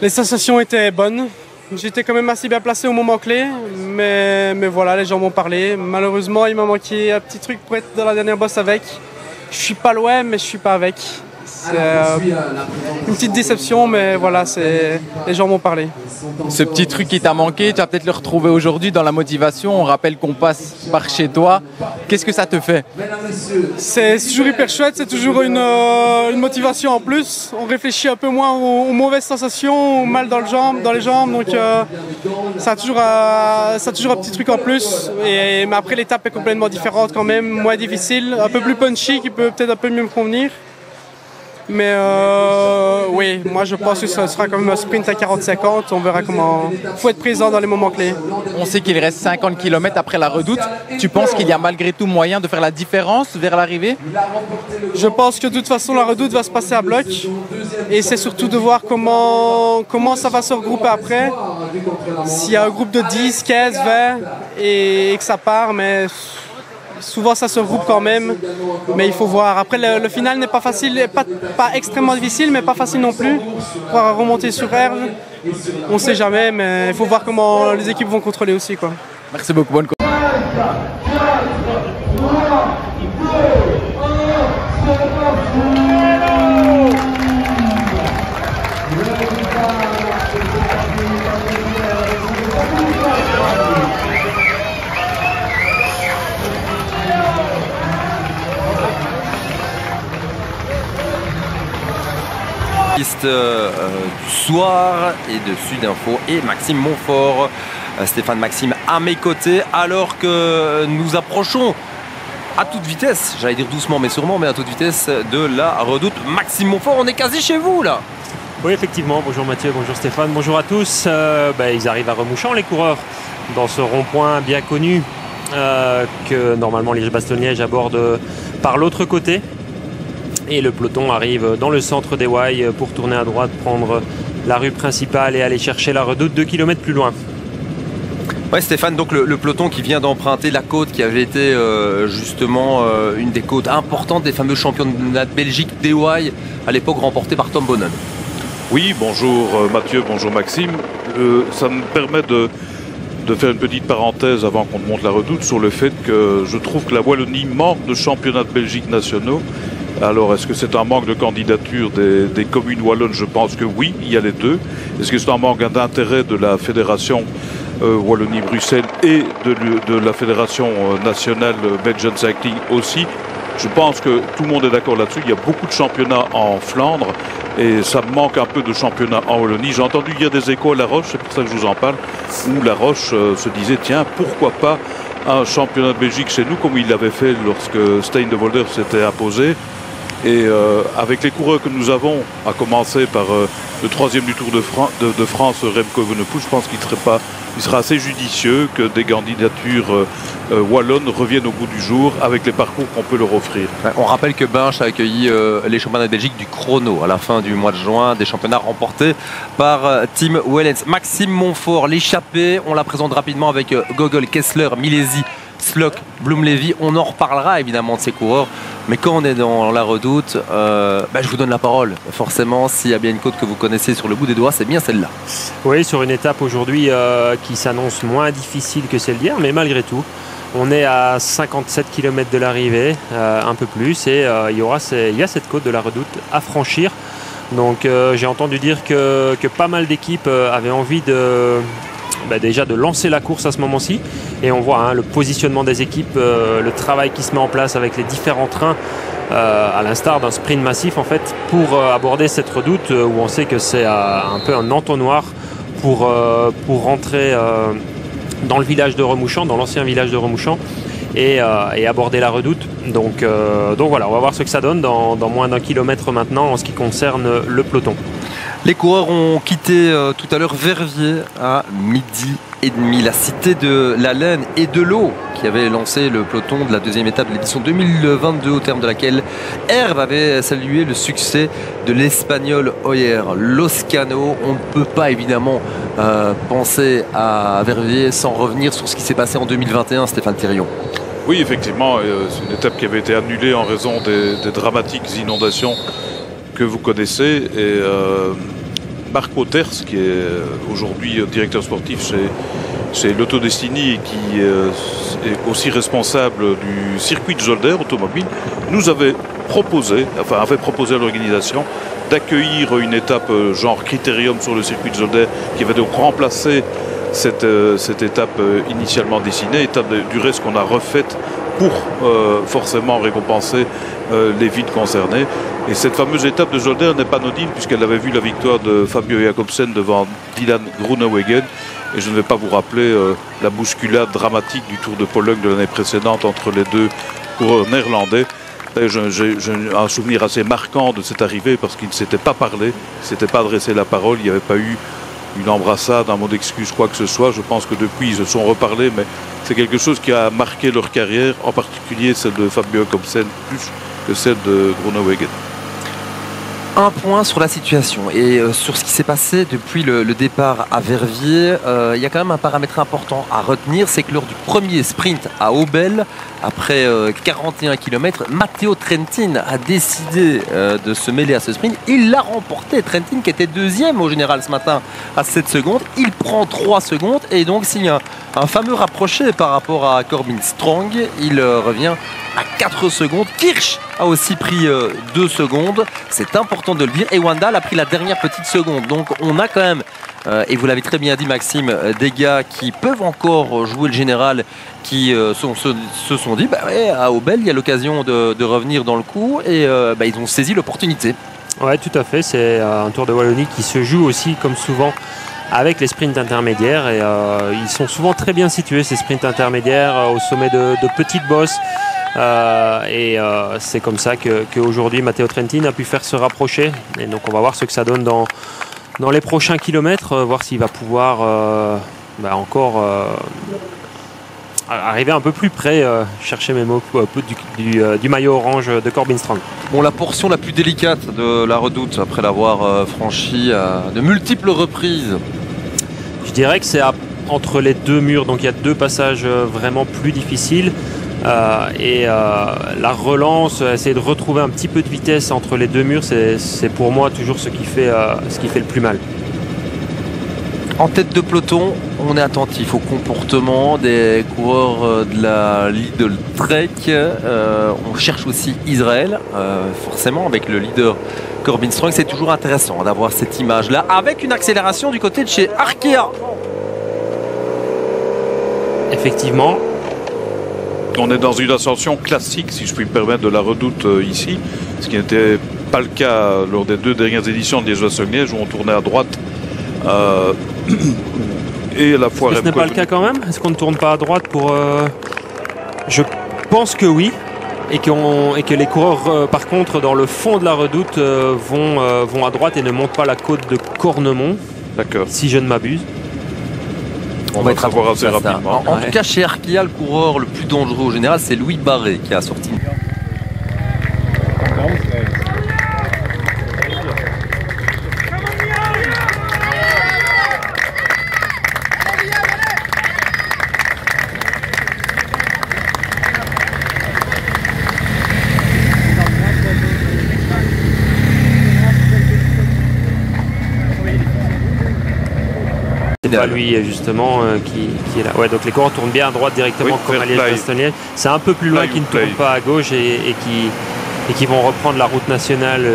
Les sensations étaient bonnes. J'étais quand même assez bien placé au moment clé, mais voilà, les gens m'ont parlé. Malheureusement, il m'a manqué un petit truc pour être dans la dernière bosse avec. Je suis pas loin, mais je suis pas avec. C'est une petite déception, mais voilà, les gens m'ont parlé. Ce petit truc qui t'a manqué, tu vas peut-être le retrouver aujourd'hui dans la motivation. On rappelle qu'on passe par chez toi. Qu'est-ce que ça te fait? C'est toujours hyper chouette, c'est toujours une motivation en plus. On réfléchit un peu moins aux mauvaises sensations, au mal dans les jambes. Donc ça a toujours un petit truc en plus. Mais après, l'étape est complètement différente quand même, moins difficile, un peu plus punchy, qui peut peut-être un peu mieux me convenir. Mais oui, moi je pense que ce sera quand même un sprint à 40-50. On verra comment. Il faut être présent dans les moments clés. On sait qu'il reste 50 km après la Redoute. Tu penses qu'il y a malgré tout moyen de faire la différence vers l'arrivée? Je pense que de toute façon la Redoute va se passer à bloc. Et c'est surtout de voir comment ça va se regrouper après. S'il y a un groupe de 10, 15, 20 et que ça part, mais souvent ça se regroupe quand même, mais il faut voir. Après le final n'est pas facile, pas extrêmement difficile, mais pas facile non plus. Pour remonter sur Herve, on ne sait jamais, mais il faut voir comment les équipes vont contrôler aussi, quoi. Merci beaucoup, bonne course. Du soir et de Sud Info et Maxime Montfort. Stéphane Maxime à mes côtés alors que nous approchons à toute vitesse, j'allais dire doucement mais sûrement, mais à toute vitesse de la Redoute. Maxime Montfort, on est quasi chez vous là. Oui, effectivement. Bonjour Mathieu, bonjour Stéphane, bonjour à tous. Ils arrivent à Remouchant, les coureurs, dans ce rond-point bien connu que normalement Liège-Bastogne-Liège aborde par l'autre côté. Et le peloton arrive dans le centre des Ouailles pour tourner à droite, prendre la rue principale et aller chercher la Redoute 2 km plus loin. Ouais Stéphane, donc le peloton qui vient d'emprunter la côte qui avait été justement une des côtes importantes des fameux championnats de Belgique des Ouailles, à l'époque remporté par Tom Bonnen. Oui, bonjour Mathieu, bonjour Maxime. Ça me permet de faire une petite parenthèse avant qu'on monte la Redoute sur le fait que je trouve que la Wallonie manque de championnats de Belgique nationaux. Alors, est-ce que c'est un manque de candidature des communes wallonnes? Je pense que oui, il y a les deux. Est-ce que c'est un manque d'intérêt de la fédération Wallonie-Bruxelles et de la fédération nationale Belgian Cycling aussi? Je pense que tout le monde est d'accord là-dessus. Il y a beaucoup de championnats en Flandre et ça manque un peu de championnats en Wallonie. J'ai entendu hier des échos à La Roche, c'est pour ça que je vous en parle, où La Roche se disait, tiens, pourquoi pas un championnat de Belgique chez nous, comme il l'avait fait lorsque Stein de Volder s'était imposé. Et avec les coureurs que nous avons, à commencer par le troisième du Tour de France, Remco Evenepoel, je pense qu'il sera assez judicieux que des candidatures wallonnes reviennent au bout du jour avec les parcours qu'on peut leur offrir. On rappelle que Binche a accueilli les championnats de Belgique du chrono à la fin du mois de juin, des championnats remportés par Tim Wellens. Maxime Montfort, l'échappée, on la présente rapidement avec Gogol, Kessler, Milesi, Slock, Blum-Lévy. On en reparlera évidemment de ces coureurs, mais quand on est dans la Redoute, je vous donne la parole. Forcément, s'il y a bien une côte que vous connaissez sur le bout des doigts, c'est bien celle-là. Oui, sur une étape aujourd'hui qui s'annonce moins difficile que celle d'hier, mais malgré tout, on est à 57 km de l'arrivée, un peu plus, et il y a cette côte de la Redoute à franchir. Donc j'ai entendu dire que pas mal d'équipes avaient envie déjà de lancer la course à ce moment-ci, et on voit le positionnement des équipes, le travail qui se met en place avec les différents trains, à l'instar d'un sprint massif en fait, pour aborder cette Redoute où on sait que c'est un peu un entonnoir pour rentrer dans le village de Remouchant, dans l'ancien village de Remouchant, et aborder la Redoute. Donc voilà, on va voir ce que ça donne dans moins d'1 kilomètre maintenant en ce qui concerne le peloton. Les coureurs ont quitté tout à l'heure Verviers à 12h30, la cité de la laine et de l'eau qui avait lancé le peloton de la deuxième étape de l'édition 2022, au terme de laquelle Herve avait salué le succès de l'Espagnol Oyer Loscano. On ne peut pas évidemment penser à Verviers sans revenir sur ce qui s'est passé en 2021, Stéphane Thirion. Oui, effectivement, c'est une étape qui avait été annulée en raison des dramatiques inondations que vous connaissez, et Marco Terz, qui est aujourd'hui directeur sportif chez l'Autodestiny et qui est aussi responsable du circuit de Zolder automobile, nous avait proposé à l'organisation d'accueillir une étape genre critérium sur le circuit de Zolder qui avait donc remplacé cette étape initialement dessinée, étape du reste qu'on a refaite pour forcément récompenser les villes concernées. Et cette fameuse étape de Zolder n'est pas anodine puisqu'elle avait vu la victoire de Fabio Jakobsen devant Dylan Groenewegen. Et je ne vais pas vous rappeler la bousculade dramatique du Tour de Pologne de l'année précédente entre les deux coureurs néerlandais. J'ai un souvenir assez marquant de cette arrivée parce qu'ils ne s'étaient pas parlé, ils ne s'étaient pas adressé la parole, il n'y avait pas eu une embrassade, un mot d'excuse, quoi que ce soit. Je pense que depuis, ils se sont reparlés, mais c'est quelque chose qui a marqué leur carrière, en particulier celle de Fabio Jakobsen, plus que celle de Groenewegen. Un point sur la situation et sur ce qui s'est passé depuis le départ à Verviers. Il y a quand même un paramètre important à retenir, c'est que lors du premier sprint à Obel, après 41 km, Matteo Trentin a décidé de se mêler à ce sprint. Il l'a remporté, Trentin qui était deuxième au général ce matin à 7 secondes. Il prend 3 secondes et donc signe un fameux rapproché par rapport à Corbin Strong. Il revient à 4 secondes. Kirch a aussi pris 2 secondes. C'est important de le dire. Et Wandal a pris la dernière petite seconde. Donc on a quand même, et vous l'avez très bien dit Maxime, des gars qui peuvent encore jouer le général, qui se sont dit, à Obel, il y a l'occasion de revenir dans le coup. Et ils ont saisi l'opportunité. Ouais, tout à fait. C'est un Tour de Wallonie qui se joue aussi, comme souvent, avec les sprints intermédiaires. Et ils sont souvent très bien situés, ces sprints intermédiaires, au sommet de petites bosses. C'est comme ça qu'aujourd'hui Matteo Trentin a pu faire se rapprocher. Et donc on va voir ce que ça donne dans les prochains kilomètres, voir s'il va pouvoir encore arriver un peu plus près, chercher mes mots, du maillot orange de Corbin Strong. Bon, la portion la plus délicate de la Redoute, après l'avoir franchie à de multiples reprises. Je dirais que c'est entre les deux murs, donc il y a 2 passages vraiment plus difficiles. La relance, essayer de retrouver un petit peu de vitesse entre les 2 murs, c'est pour moi toujours ce qui fait le plus mal. En tête de peloton, on est attentif au comportement des coureurs de la Lidl Trek. On cherche aussi Israël, forcément avec le leader Corbin Strong. C'est toujours intéressant d'avoir cette image-là avec une accélération du côté de chez Arkea. Effectivement. On est dans une ascension classique, si je puis me permettre, de la Redoute ici, ce qui n'était pas le cas lors des 2 dernières éditions de Liège-Bastogne-Liège où on tournait à droite et à la fois. Ce n'est pas le cas quand même. Est-ce qu'on ne tourne pas à droite pour Je pense que oui, et que les coureurs, par contre, dans le fond de la Redoute, vont à droite et ne montent pas la côte de Cornemont. D'accord. Si je ne m'abuse. On va savoir assez rapidement. En tout cas, chez Arkea, le coureur le plus dangereux au général, c'est Louis Barré qui a sorti. C'est pas lui justement qui est là. Ouais, donc les coureurs tournent bien à droite directement, comme à Liège-Bastogne-Liège. C'est un peu plus loin qu'ils ne tournent pas à gauche et qui vont reprendre la route nationale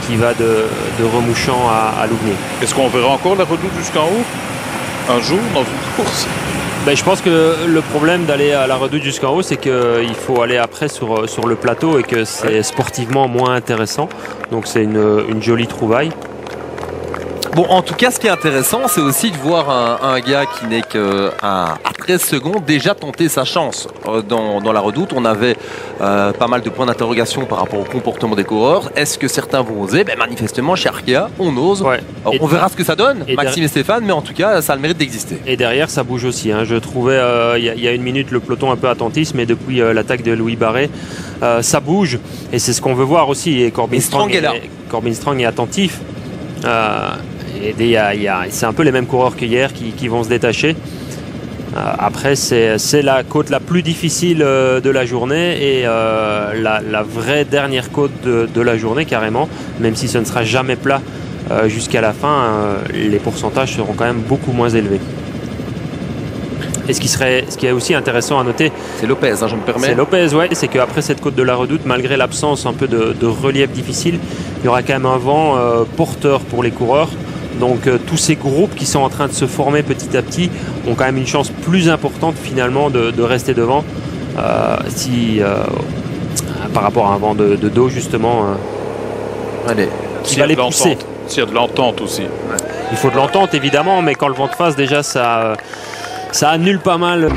qui va de Remouchamp à Lougné. Est-ce qu'on verra encore la Redoute jusqu'en haut un jour dans une course? Je pense que le problème d'aller à la Redoute jusqu'en haut, c'est qu'il faut aller après sur le plateau et que c'est sportivement moins intéressant. Donc c'est une jolie trouvaille. Bon, en tout cas, ce qui est intéressant, c'est aussi de voir un gars qui n'est qu'à 13 secondes déjà tenter sa chance dans la Redoute. On avait pas mal de points d'interrogation par rapport au comportement des coureurs. Est-ce que certains vont oser? Manifestement, chez Arkea, on ose. Ouais. On verra ce que ça donne, Maxime et Stéphane, mais en tout cas, ça a le mérite d'exister. Et derrière, ça bouge aussi. Je trouvais, il y a une minute, le peloton un peu attentiste, mais depuis l'attaque de Louis Barré, ça bouge. Et c'est ce qu'on veut voir aussi. Et Corbin Strong est attentif. C'est un peu les mêmes coureurs qu'hier qui vont se détacher. Après, c'est la côte la plus difficile de la journée et la vraie dernière côte de la journée carrément, même si ce ne sera jamais plat jusqu'à la fin, les pourcentages seront quand même beaucoup moins élevés. Et ce qui est aussi intéressant à noter, c'est Lopez, je me permets. C'est Lopez, ouais. C'est qu'après cette côte de la Redoute, malgré l'absence un peu de relief difficile, il y aura quand même un vent porteur pour les coureurs. Donc tous ces groupes qui sont en train de se former petit à petit ont quand même une chance plus importante finalement de rester devant par rapport à un vent de dos justement. Allez, qui va les pousser. S'il y a de l'entente aussi. Ouais. Il faut de l'entente évidemment, mais quand le vent de face déjà ça annule pas mal.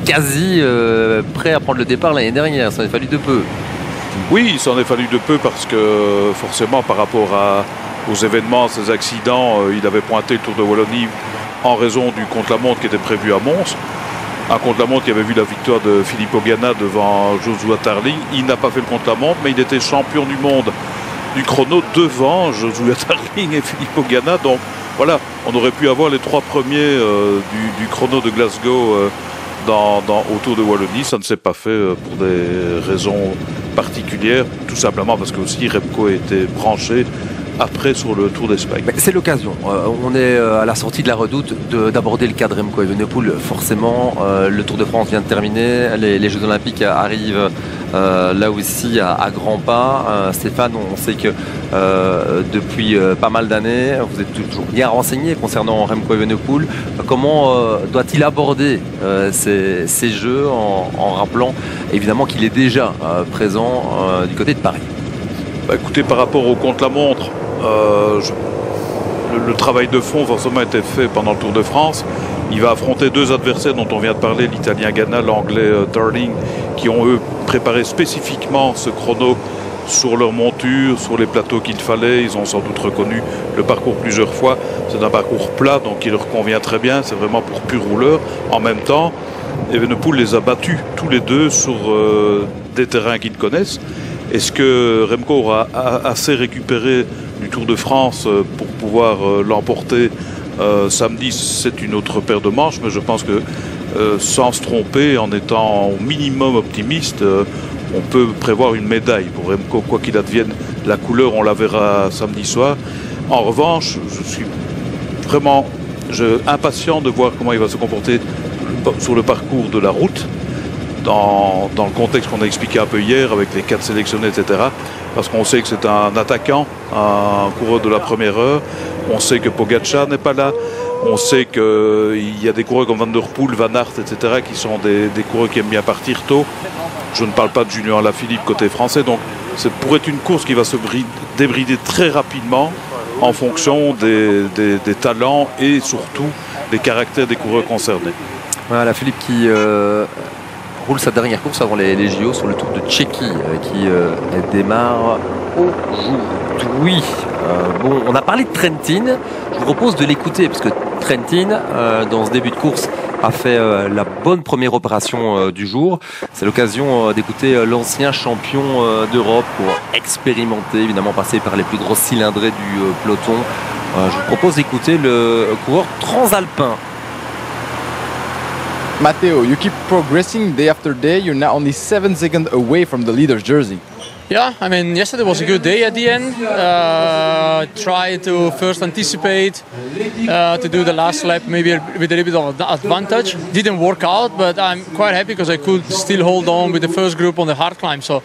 Quasi prêt à prendre le départ l'année dernière, ça en a fallu de peu. Oui, il s'en est fallu de peu parce que forcément par rapport aux événements, ces accidents, il avait pointé le Tour de Wallonie en raison du contre-la-montre qui était prévu à Mons. Un contre-la-montre qui avait vu la victoire de Filippo Ganna devant Joshua Tarling. Il n'a pas fait le contre-la-montre, mais il était champion du monde du chrono devant Joshua Tarling et Filippo Ganna. Donc voilà, on aurait pu avoir les 3 premiers du chrono de Glasgow au Tour de Wallonie. Ça ne s'est pas fait pour des raisons particulières, tout simplement parce que aussi Remco était branché après sur le Tour d'Espagne. C'est l'occasion. On est à la sortie de la Redoute d'aborder le cas de Remco Evenepoel. Forcément, le Tour de France vient de terminer. Les Jeux Olympiques arrivent là aussi à grands pas. Stéphane, on sait que depuis pas mal d'années, vous êtes toujours bien renseigné concernant Remco Evenepoel. Comment doit-il aborder ces Jeux en rappelant évidemment qu'il est déjà présent du côté de Paris? Écoutez, par rapport au contre-la-montre, le travail de fond forcément a été fait pendant le Tour de France. Il va affronter 2 adversaires dont on vient de parler, l'Italien Ganna, l'Anglais Darling, qui ont eux préparé spécifiquement ce chrono sur leur monture, sur les plateaux qu'il fallait. Ils ont sans doute reconnu le parcours plusieurs fois. C'est un parcours plat, donc il leur convient très bien. C'est vraiment pour pur rouleur. En même temps, Evenepoel les a battus tous les deux sur des terrains qu'ils connaissent. Est-ce que Remco aura assez récupéré du Tour de France pour pouvoir l'emporter samedi? C'est une autre paire de manches, mais je pense que sans se tromper, en étant au minimum optimiste, on peut prévoir une médaille pour Remco, quoi qu'il advienne. La couleur, on la verra samedi soir. En revanche, je suis vraiment impatient de voir comment il va se comporter sur le parcours de la route. Dans le contexte qu'on a expliqué un peu hier avec les 4 sélectionnés, etc. Parce qu'on sait que c'est un attaquant, un coureur de la première heure. On sait que Pogacar n'est pas là. On sait qu'il y a des coureurs comme Van Der Poel, Van Aert, etc. qui sont des coureurs qui aiment bien partir tôt. Je ne parle pas de Julien Alaphilippe côté français. Donc c'est pour être une course qui va se débrider très rapidement en fonction des talents et surtout des caractères des coureurs concernés. Voilà, Alaphilippe qui roule sa dernière course avant les JO sur le Tour de Tchéquie qui démarre aujourd'hui. Bon, on a parlé de Trentin. Je vous propose de l'écouter parce que Trentin, dans ce début de course, a fait la bonne première opération du jour. C'est l'occasion d'écouter l'ancien champion d'Europe pour expérimenter, évidemment passer par les plus grosses cylindrées du peloton. Je vous propose d'écouter le coureur transalpin. Matteo, you keep progressing day after day. You're now only 7 seconds away from the leader's jersey. Yeah, I mean, yesterday was a good day at the end. Tried to first anticipate to do the last lap maybe with a little bit of advantage. Didn't work out, but I'm quite happy because I could still hold on with the first group on the hard climb. So,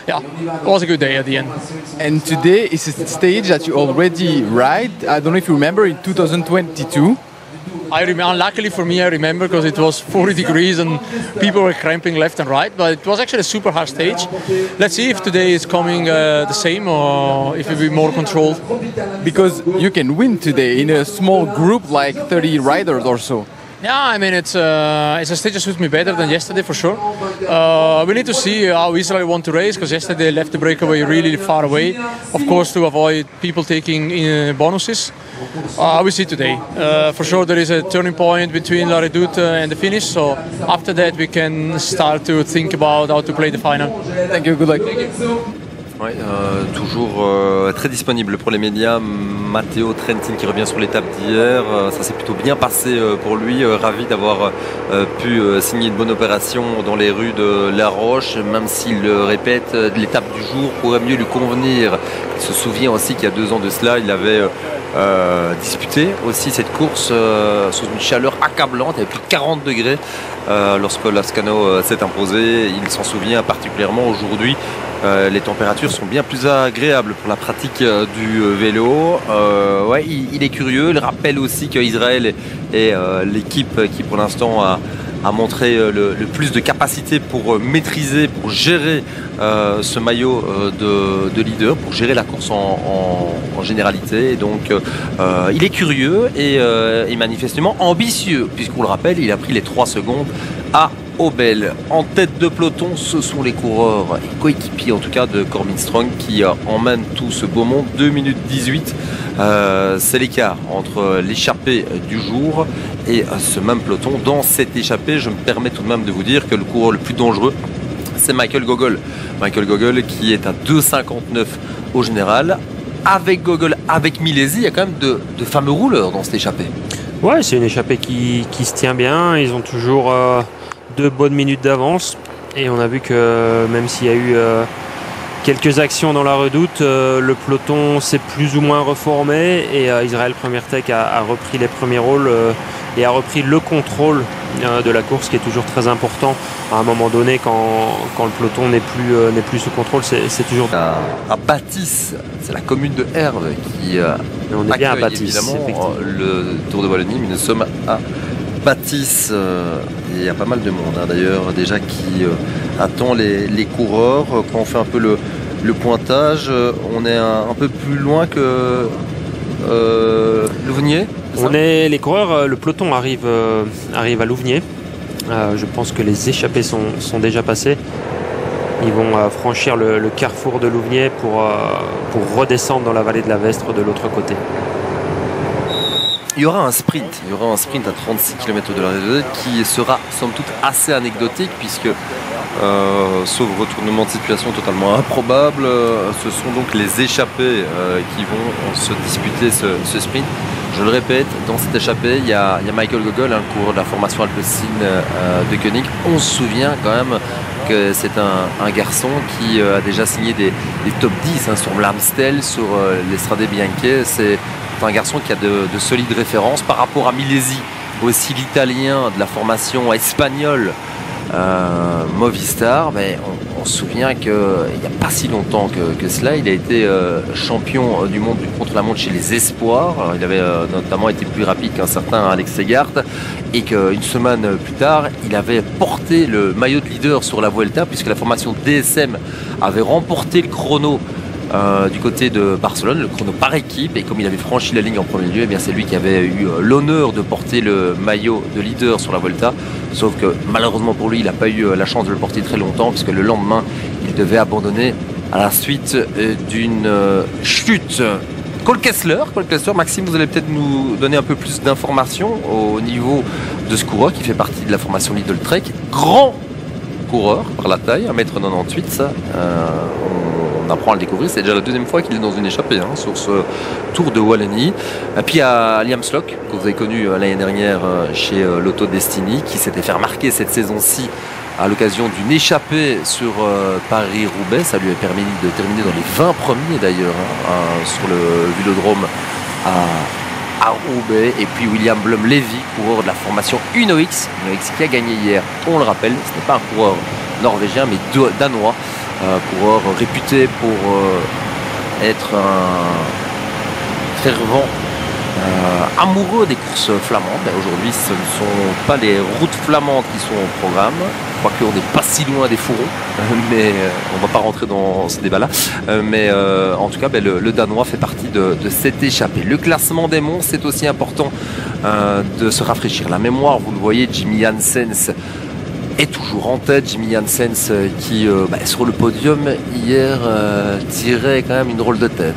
yeah, it was a good day at the end. And today is a stage that you already ride. I don't know if you remember in 2022. I remember, luckily for me, I remember because it was 40 degrees and people were cramping left and right. But it was actually a super hard stage. Let's see if today is coming the same or if it will be more controlled. Because you can win today in a small group like 30 riders or so. Yeah, I mean, it's a stage that suits me better than yesterday for sure. We need to see how Israel want to race because yesterday they left the breakaway really far away, of course, to avoid people taking bonuses. We see today. For sure there is a turning point between La Redoute and the finish, so after that we can start to think about how to play the final. Thank you, good luck. Ouais, toujours très disponible pour les médias. Matteo Trentin qui revient sur l'étape d'hier. Ça s'est plutôt bien passé pour lui. Ravi d'avoir pu signer une bonne opération dans les rues de La Roche, même s'il le répète, l'étape du jour pourrait mieux lui convenir. Il se souvient aussi qu'il y a 2 ans de cela, il avait disputé aussi cette course sous une chaleur accablante. Il y avait plus de 40 degrés lorsque Lascano s'est imposé. Il s'en souvient particulièrement aujourd'hui. Les températures sont bien plus agréables pour la pratique du vélo. Ouais, il est curieux. Il rappelle aussi qu'Israël est l'équipe qui pour l'instant a montré le plus de capacité pour maîtriser, pour gérer ce maillot de leader, pour gérer la course en généralité. Et donc il est curieux et manifestement ambitieux, puisqu'on le rappelle, il a pris les 3 secondes à Obel. En tête de peloton, ce sont les coureurs et coéquipiers en tout cas de Corbin Strong qui emmènent tout ce beau monde. 2 minutes 18, c'est l'écart entre l'échappée du jour et ce même peloton. Dans cette échappée, je me permets tout de même de vous dire que le coureur le plus dangereux, c'est Michael Gogol. Michael Gogol qui est à 2,59 au général. Avec Gogol, avec Milesi, il y a quand même de fameux rouleurs dans cette échappée. Ouais, c'est une échappée qui se tient bien. Ils ont toujours 2 bonnes minutes d'avance. Et on a vu que même s'il y a eu quelques actions dans la redoute, le peloton s'est plus ou moins reformé. Et Israël Premier Tech a repris les premiers rôles et a repris le contrôle de la course, qui est toujours très important. À un moment donné, quand le peloton n'est plus sous contrôle, c'est toujours... À Bathys, c'est la commune de Herve qui on est bien à Bathys, évidemment le Tour de Wallonie, mais nous sommes à Bathys. Il y a pas mal de monde d'ailleurs déjà qui attend les coureurs. Quand on fait un peu le pointage, on est un peu plus loin que Louvnier. Les coureurs, le peloton arrive à Louvnier. Je pense que les échappés sont déjà passés. Ils vont franchir le carrefour de Louvnier pour redescendre dans la vallée de la Vestre de l'autre côté. Il y aura un sprint à 36 km de la Redoute qui sera somme toute assez anecdotique puisque sauf retournement de situation totalement improbable, ce sont donc les échappés qui vont se disputer ce sprint. Je le répète, dans cette échappée, il y a Michael Gogol, un coureur de la formation Alpecin de Koenig. On se souvient quand même que c'est un garçon qui a déjà signé des top 10 sur l'Amstel, sur l'Estrade Bianche. C'est un garçon qui a de solides références par rapport à Milesi, aussi l'italien de la formation espagnole Movistar. Mais on se souvient qu'il n'y a pas si longtemps que cela, il a été champion du monde du contre-la-montre chez les Espoirs. Alors, il avait notamment été plus rapide qu'un certain Alex Segart, et qu'une semaine plus tard, il avait porté le maillot de leader sur la Vuelta, puisque la formation DSM avait remporté le chrono du côté de Barcelone, le chrono par équipe, et comme il avait franchi la ligne en premier lieu, eh bien c'est lui qui avait eu l'honneur de porter le maillot de leader sur la Vuelta. Sauf que malheureusement pour lui, il n'a pas eu la chance de le porter très longtemps, puisque le lendemain, il devait abandonner à la suite d'une chute. Cole Kessler, Maxime, vous allez peut-être nous donner un peu plus d'informations au niveau de ce coureur qui fait partie de la formation Lidl Trek. Grand coureur par la taille, 1m98, ça, on apprend à le découvrir. C'est déjà la deuxième fois qu'il est dans une échappée sur ce Tour de Wallonie. Et puis il y a Liam Slock, que vous avez connu l'année dernière chez Lotto Destiny, qui s'était fait remarquer cette saison-ci à l'occasion d'une échappée sur Paris-Roubaix. Ça lui a permis de terminer dans les 20 premiers d'ailleurs sur le vélodrome à Roubaix. Et puis William Blum-Levy, coureur de la formation Uno-X qui a gagné hier, on le rappelle. Ce n'est pas un coureur norvégien mais danois, coureur réputé pour être un fervent amoureux des courses flamandes. Aujourd'hui, ce ne sont pas les routes flamandes qui sont au programme. Quoique on n'est pas si loin des fourrons, mais on ne va pas rentrer dans ce débat-là. Mais en tout cas, le Danois fait partie de cette échappée. Le classement des monts, c'est aussi important de se rafraîchir la mémoire. Vous le voyez, Jimmy Janssens est toujours en tête. Jimmy Janssens qui, sur le podium hier, tirait quand même une drôle de tête.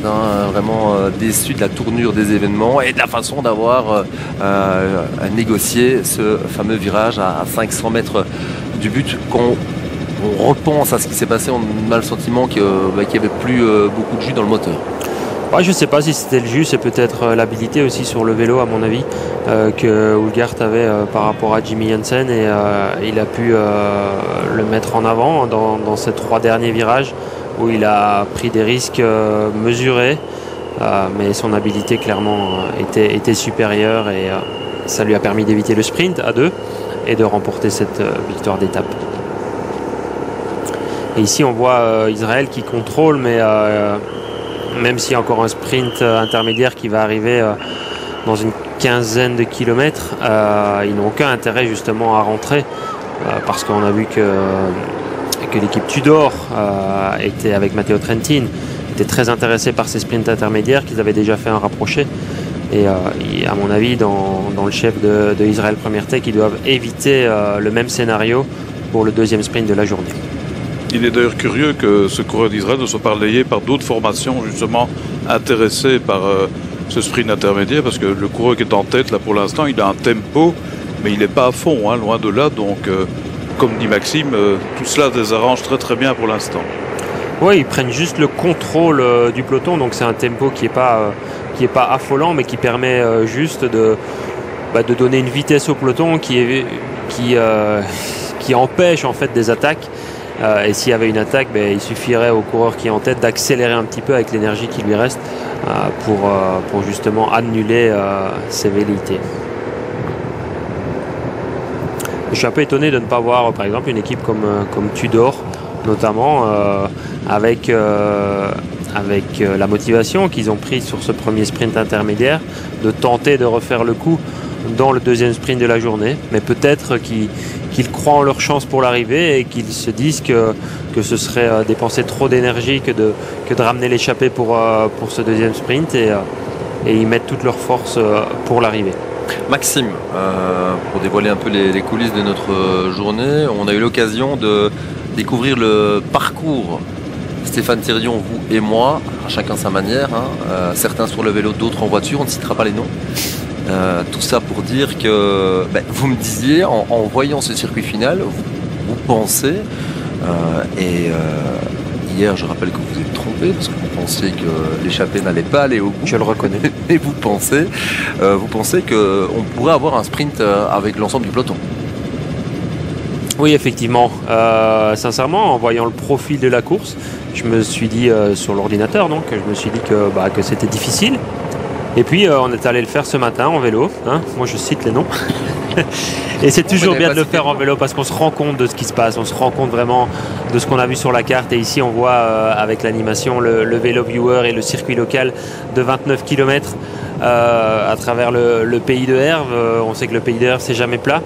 Vraiment déçu de la tournure des événements et de la façon d'avoir négocié ce fameux virage à 500 mètres du but. Quand on repense à ce qui s'est passé, on a le sentiment qu'il n'y avait plus beaucoup de jus dans le moteur. Je ne sais pas si c'était le jus, c'est peut-être l'habilité aussi sur le vélo à mon avis que Houlgart avait par rapport à Jimmy Janssen et il a pu le mettre en avant dans ces 3 derniers virages où il a pris des risques mesurés mais son habilité clairement était supérieure et ça lui a permis d'éviter le sprint à 2 et de remporter cette victoire d'étape. Et ici on voit Israël qui contrôle mais même s'il y a encore un sprint intermédiaire qui va arriver dans une quinzaine de kilomètres, ils n'ont aucun intérêt justement à rentrer parce qu'on a vu que l'équipe Tudor était avec Matteo Trentin, était très intéressée par ces sprints intermédiaires qu'ils avaient déjà fait un rapproché. Et à mon avis, dans le chef de Israël Premier Tech, ils doivent éviter le même scénario pour le deuxième sprint de la journée. Il est d'ailleurs curieux que ce coureur d'Israël ne soit pas relayé par d'autres formations justement intéressées par ce sprint intermédiaire, parce que le coureur qui est en tête là pour l'instant, il a un tempo, mais il n'est pas à fond, loin de là. Donc, comme dit Maxime, tout cela désarrange très très bien pour l'instant. Oui, ils prennent juste le contrôle du peloton, donc c'est un tempo qui est pas affolant, mais qui permet juste de donner une vitesse au peloton qui empêche en fait des attaques. Et s'il y avait une attaque, il suffirait au coureur qui est en tête d'accélérer un petit peu avec l'énergie qui lui reste pour justement annuler ses velléités. Je suis un peu étonné de ne pas voir par exemple une équipe comme Tudor notamment avec la motivation qu'ils ont prise sur ce premier sprint intermédiaire de tenter de refaire le coup dans le deuxième sprint de la journée, mais peut-être qu'ils croient en leur chance pour l'arrivée et qu'ils se disent que ce serait dépenser trop d'énergie que de ramener l'échappée pour ce deuxième sprint et ils mettent toutes leurs forces pour l'arrivée. Maxime, pour dévoiler un peu les coulisses de notre journée, on a eu l'occasion de découvrir le parcours Stéphane Thirion, vous et moi, chacun sa manière, certains sur le vélo, d'autres en voiture, on ne citera pas les noms. Tout ça pour dire que vous me disiez en voyant ce circuit final, vous pensez hier je rappelle que vous êtes trompé parce que vous pensiez que l'échappée n'allait pas aller au bout. Je le reconnais. Et vous pensez qu'on pourrait avoir un sprint avec l'ensemble du peloton. Oui, effectivement. Sincèrement, en voyant le profil de la course, je me suis dit sur l'ordinateur, donc je me suis dit que c'était difficile. Et puis on est allé le faire ce matin en vélo. Moi je cite les noms. Et c'est toujours bien de le faire en vélo parce qu'on se rend compte de ce qui se passe. On se rend compte vraiment de ce qu'on a vu sur la carte. Et ici on voit avec l'animation le vélo viewer et le circuit local de 29 km à travers le pays de Herve. On sait que le pays de Herve c'est jamais plat.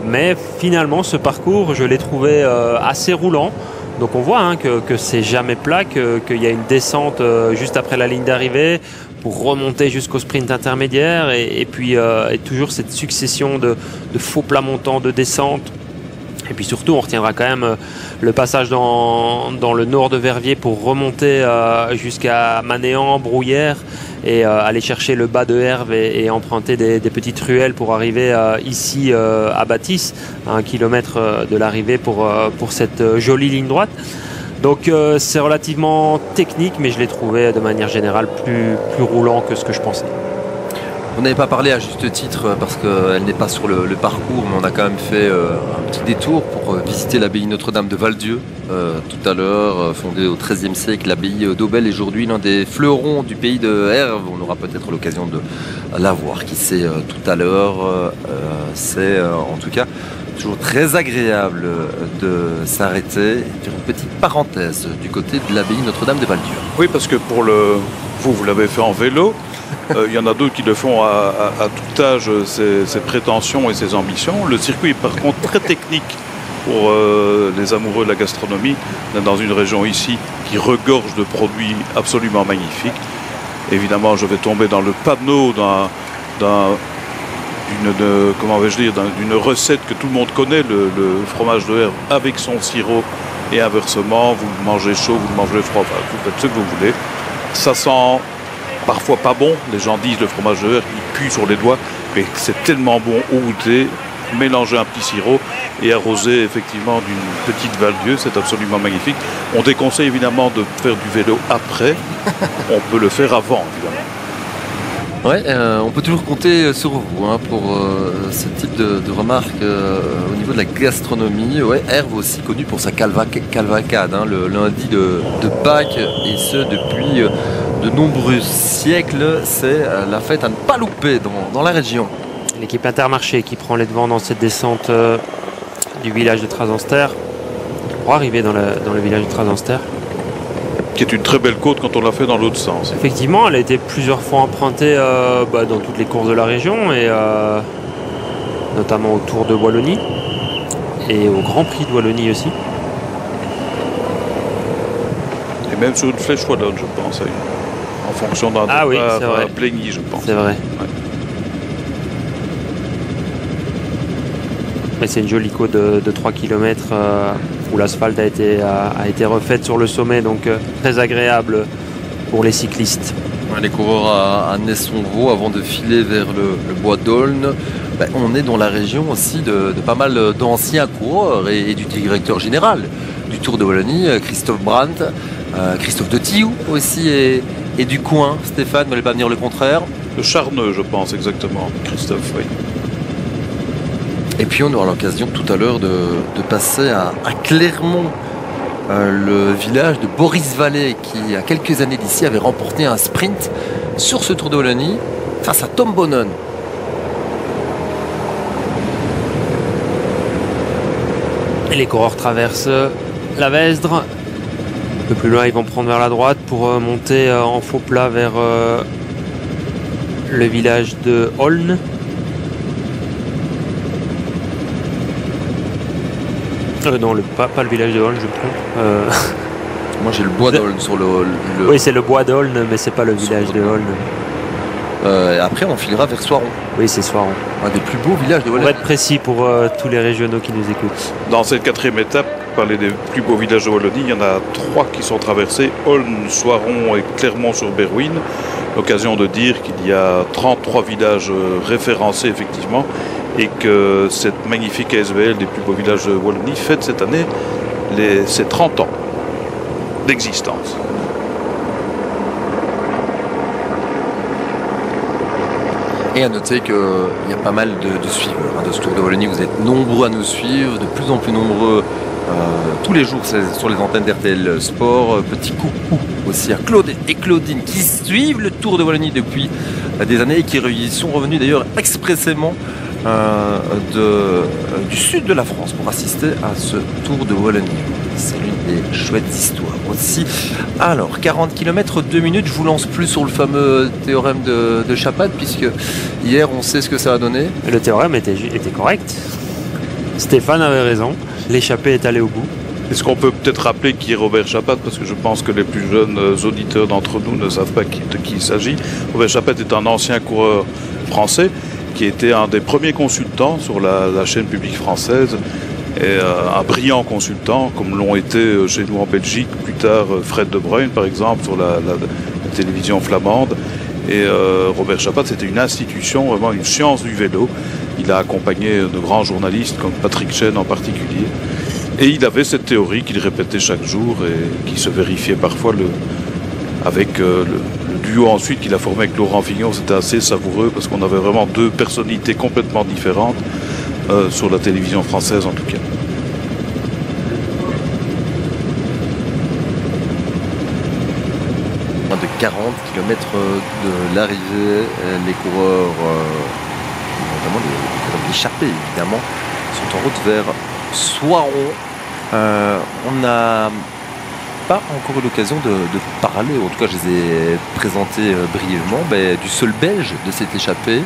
Mais finalement ce parcours je l'ai trouvé assez roulant. Donc on voit que c'est jamais plat, qu'il y a une descente juste après la ligne d'arrivée pour remonter jusqu'au sprint intermédiaire et puis toujours cette succession de faux plats montants, de descente Et puis surtout, on retiendra quand même le passage dans le nord de Verviers pour remonter jusqu'à Manéan, Brouillère, et aller chercher le bas de Herve et emprunter des petites ruelles pour arriver ici à Bâtisse, à 1 kilomètre de l'arrivée pour cette jolie ligne droite. Donc c'est relativement technique, mais je l'ai trouvé de manière générale plus roulant que ce que je pensais. On n'avait pas parlé à juste titre parce qu'elle n'est pas sur le parcours, mais on a quand même fait un petit détour pour visiter l'abbaye Notre-Dame de Val-Dieu tout à l'heure, fondée au XIIIe siècle. L'abbaye d'Aubel est aujourd'hui l'un des fleurons du pays de Herve. On aura peut-être l'occasion de la voir, qui sait, tout à l'heure. C'est en tout cas toujours très agréable de s'arrêter et faire une petite parenthèse du côté de l'abbaye Notre-Dame de Val-Dieu. Oui, parce que vous l'avez fait en vélo. Il y en a d'autres qui le font à tout âge, ses prétentions et ses ambitions. Le circuit est par contre très technique pour les amoureux de la gastronomie. On est dans une région ici qui regorge de produits absolument magnifiques. Évidemment, je vais tomber dans le panneau d'une recette que tout le monde connaît, le fromage de Herve avec son sirop et inversement. Vous le mangez chaud, vous le mangez froid, enfin, vous faites ce que vous voulez. Ça sent parfois pas bon, les gens disent le fromage de Herve, il pue sur les doigts, mais c'est tellement bon au goûter, mélanger un petit sirop et arroser effectivement d'une petite Val-Dieu, c'est absolument magnifique. On déconseille évidemment de faire du vélo après, on peut le faire avant évidemment. Ouais, on peut toujours compter sur vous pour ce type de remarques au niveau de la gastronomie. Ouais, Herve aussi connu pour sa cavalcade, le lundi de Pâques, et ce depuis de nombreux siècles. C'est la fête à ne pas louper dans la région. L'équipe Intermarché qui prend les devants dans cette descente du village de Trasanster pour arriver dans le village de Trasanster. Qui est une très belle côte quand on l'a fait dans l'autre sens. Effectivement, elle a été plusieurs fois empruntée dans toutes les courses de la région, et notamment au Tour de Wallonie et au Grand Prix de Wallonie aussi. Et même sur une flèche wallonne, je pense, en fonction d'un à Plegny, je pense. C'est vrai. Ouais. Mais c'est une jolie côte de 3 km où l'asphalte a été refaite sur le sommet, donc très agréable pour les cyclistes. Les coureurs à Nessonvaux, avant de filer vers le bois d'Aulne, on est dans la région aussi de pas mal d'anciens coureurs et du directeur général du Tour de Wallonie, Christophe Brandt, Christophe de Thiou aussi et du coin. Stéphane ne voulait pas venir le contraire. Le Charneux, je pense exactement, Christophe, oui. Et puis on aura l'occasion tout à l'heure de passer à Clermont, le village de Boris Vallée, qui il y a quelques années d'ici avait remporté un sprint sur ce Tour de Wallonie face à Tom Bonnen. Et les coureurs traversent la Vesdre. Un peu plus loin, ils vont prendre vers la droite pour monter en faux plat vers le village de Aulne. Non, pas le village de Aulne, je me trompe. Moi j'ai le bois d'Aulne sur le... Oui, c'est le bois d'Aulne, mais c'est pas le village de Aulne. Après on filera vers Soiron. Oui, c'est Soiron. Un des plus beaux villages de Wallonie. On va être précis pour tous les régionaux qui nous écoutent. Dans cette 4e étape, parler des plus beaux villages de Wallonie, il y en a 3 qui sont traversés, Aulne, Soiron et Clermont-sur-Berwyn. L'occasion de dire qu'il y a 33 villages référencés effectivement, et que cette magnifique ASBL des plus beaux villages de Wallonie fête cette année ses 30 ans d'existence. Et à noter qu'il y a pas mal de suiveurs de ce Tour de Wallonie. Vous êtes nombreux à nous suivre, de plus en plus nombreux tous les jours sur les antennes d'RTL Sport. Petit coucou aussi à Claude et Claudine qui suivent le Tour de Wallonie depuis des années et qui sont revenus d'ailleurs expressément du sud de la France pour assister à ce Tour de Wallonie. C'est l'une des chouettes histoires aussi. Alors, 40 km, 2 minutes, je vous lance plus sur le fameux théorème de Chapat, puisque hier on sait ce que ça a donné. Le théorème était correct. Stéphane avait raison, l'échappée est allée au bout. Est-ce qu'on peut peut-être rappeler qui est Robert Chapat, parce que je pense que les plus jeunes auditeurs d'entre nous ne savent pas de qui il s'agit. Robert Chapat est un ancien coureur français qui était un des premiers consultants sur la chaîne publique française est un brillant consultant, comme l'ont été chez nous en Belgique, plus tard Fred De Bruyne par exemple, sur la télévision flamande. Et Robert Chapat, c'était une institution, vraiment une science du vélo. Il a accompagné de grands journalistes comme Patrick Chen en particulier. Et il avait cette théorie qu'il répétait chaque jour et qui se vérifiait parfois avec le duo ensuite qu'il a formé avec Laurent Fignon. C'était assez savoureux parce qu'on avait vraiment deux personnalités complètement différentes sur la télévision française en tout cas. De 40 km de l'arrivée, les coureurs, notamment les coureurs d'échappée évidemment, sont en route vers Soiron. On n'a pas encore eu l'occasion de parler, en tout cas je les ai présentés brièvement, du seul belge de cette échappée,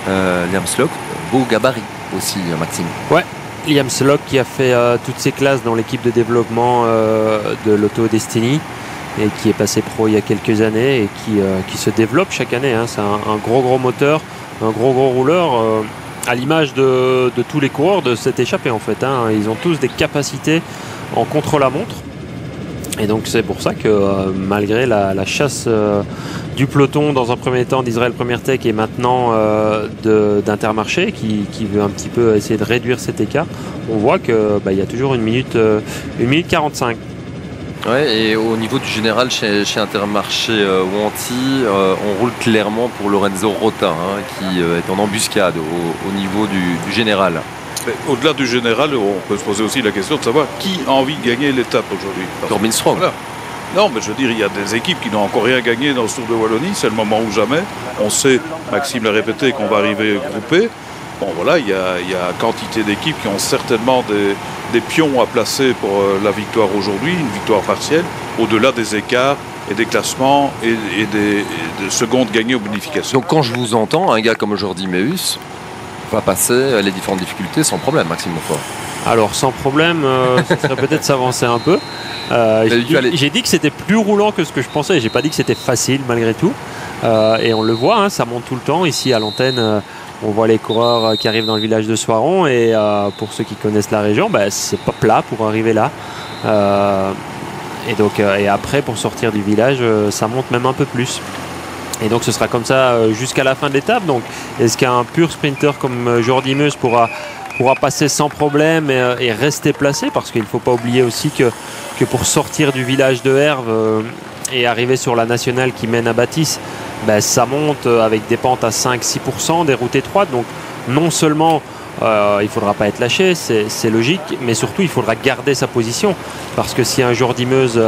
Liam Slock, beau gabarit aussi, Maxime. Ouais, Liam Slock qui a fait toutes ses classes dans l'équipe de développement de l'Auto Destiny et qui est passé pro il y a quelques années et qui se développe chaque année. Hein. C'est un gros moteur, un gros rouleur, à l'image de tous les coureurs de cette échappée en fait. Hein. Ils ont tous des capacités en contre-la-montre. Et donc c'est pour ça que malgré la chasse du peloton dans un premier temps d'Israël Premier Tech et maintenant d'Intermarché qui veut un petit peu essayer de réduire cet écart, on voit que il y a toujours 1 minute 45. Ouais, et au niveau du général chez Intermarché Wanty, on roule clairement pour Lorenzo Rota, hein, qui est en embuscade au niveau du général. Au-delà du général, on peut se poser aussi la question de savoir qui a envie de gagner l'étape aujourd'hui. Corbin Strong. Voilà. Non, mais je veux dire, il y a des équipes qui n'ont encore rien gagné dans ce Tour de Wallonie, c'est le moment ou jamais. On sait, Maxime l'a répété, qu'on va arriver groupé. Bon voilà, il y a quantité d'équipes qui ont certainement des pions à placer pour la victoire aujourd'hui, une victoire partielle, au-delà des écarts et des classements et des secondes gagnées aux bonifications. Donc quand je vous entends, un gars comme Jordi Meus va passer les différentes difficultés sans problème, Maxime Montfort. Alors sans problème, ce serait peut-être s'avancer un peu. J'ai dit que c'était plus roulant que ce que je pensais. J'ai pas dit que c'était facile malgré tout. Et on le voit, hein, ça monte tout le temps. Ici à l'antenne, on voit les coureurs qui arrivent dans le village de Soiron. Et pour ceux qui connaissent la région, c'est pas plat pour arriver là. Et après, pour sortir du village, ça monte même un peu plus. Et donc ce sera comme ça jusqu'à la fin de l'étape. Donc est-ce qu'un pur sprinter comme Jordi Meus pourra passer sans problème et rester placé? Parce qu'il ne faut pas oublier aussi que pour sortir du village de Herve et arriver sur la nationale qui mène à Bâtisse, ça monte avec des pentes à 5-6%, des routes étroites. Donc non seulement il ne faudra pas être lâché, c'est logique, mais surtout il faudra garder sa position. Parce que si un Jordi Meus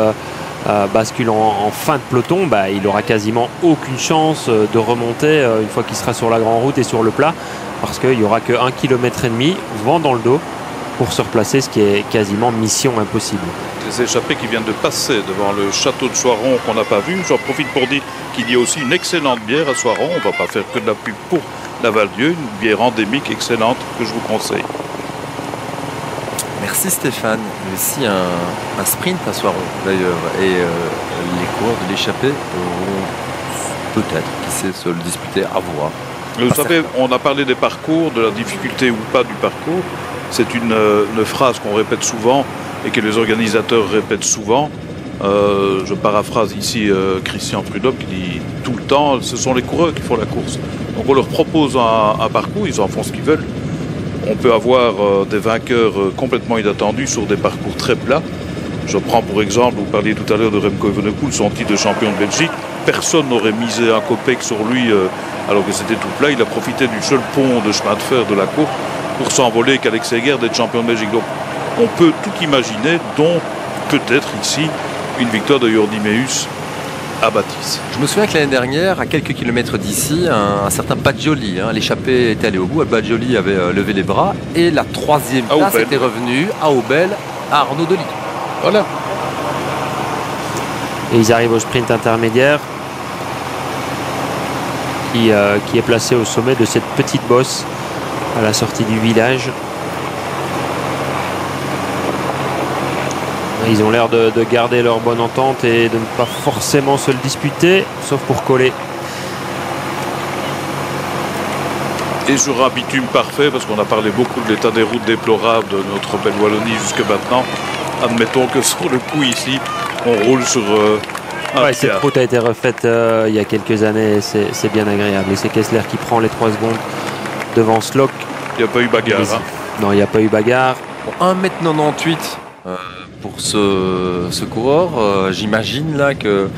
bascule en fin de peloton, il n'aura quasiment aucune chance de remonter une fois qu'il sera sur la grande route et sur le plat, parce qu'il n'y aura que 1,5 km vent dans le dos pour se replacer, ce qui est quasiment mission impossible. Les échappés qui viennent de passer devant le château de Soiron qu'on n'a pas vu, j'en profite pour dire qu'il y a aussi une excellente bière à Soiron, on ne va pas faire que de la pub pour la Val-Dieu, une bière endémique excellente que je vous conseille. Merci Stéphane. Il y a aussi un sprint à Soiron d'ailleurs. Et les coureurs de l'échappée auront peut-être, qui sait, se le disputer à voir. Vous savez, on a parlé des parcours, de la difficulté ou pas du parcours. C'est une phrase qu'on répète souvent et que les organisateurs répètent souvent. Je paraphrase ici Christian Prudhomme qui dit tout le temps, ce sont les coureurs qui font la course. Donc on leur propose un parcours, ils en font ce qu'ils veulent. On peut avoir des vainqueurs complètement inattendus sur des parcours très plats. Je prends pour exemple, vous parliez tout à l'heure de Remco Evenepoel, son titre de champion de Belgique. Personne n'aurait misé un copec sur lui alors que c'était tout plat. Il a profité du seul pont de chemin de fer de la course pour s'envoler qu'Alex Seger d'être champion de Belgique. Donc on peut tout imaginer, dont peut-être ici une victoire de Jordi Meus à Bâtisse. Je me souviens que l'année dernière, à quelques kilomètres d'ici, un certain Badjoli, l'échappée était allé au bout, Badjoli avait levé les bras et la troisième place était revenue à Aubel, à Arnaud Delis. Voilà. Et ils arrivent au sprint intermédiaire qui est placé au sommet de cette petite bosse à la sortie du village. Ils ont l'air de garder leur bonne entente et de ne pas forcément se le disputer, sauf pour coller. Et sur un bitume parfait, parce qu'on a parlé beaucoup de l'état des routes déplorable de notre belle Wallonie jusque maintenant, admettons que sur le coup ici, on roule sur cette route a été refaite il y a quelques années, c'est bien agréable. Et c'est Kessler qui prend les 3 secondes devant Slock. Il n'y a pas eu bagarre. Hein. Non, il n'y a pas eu bagarre. 1m98 pour ce coureur. J'imagine là que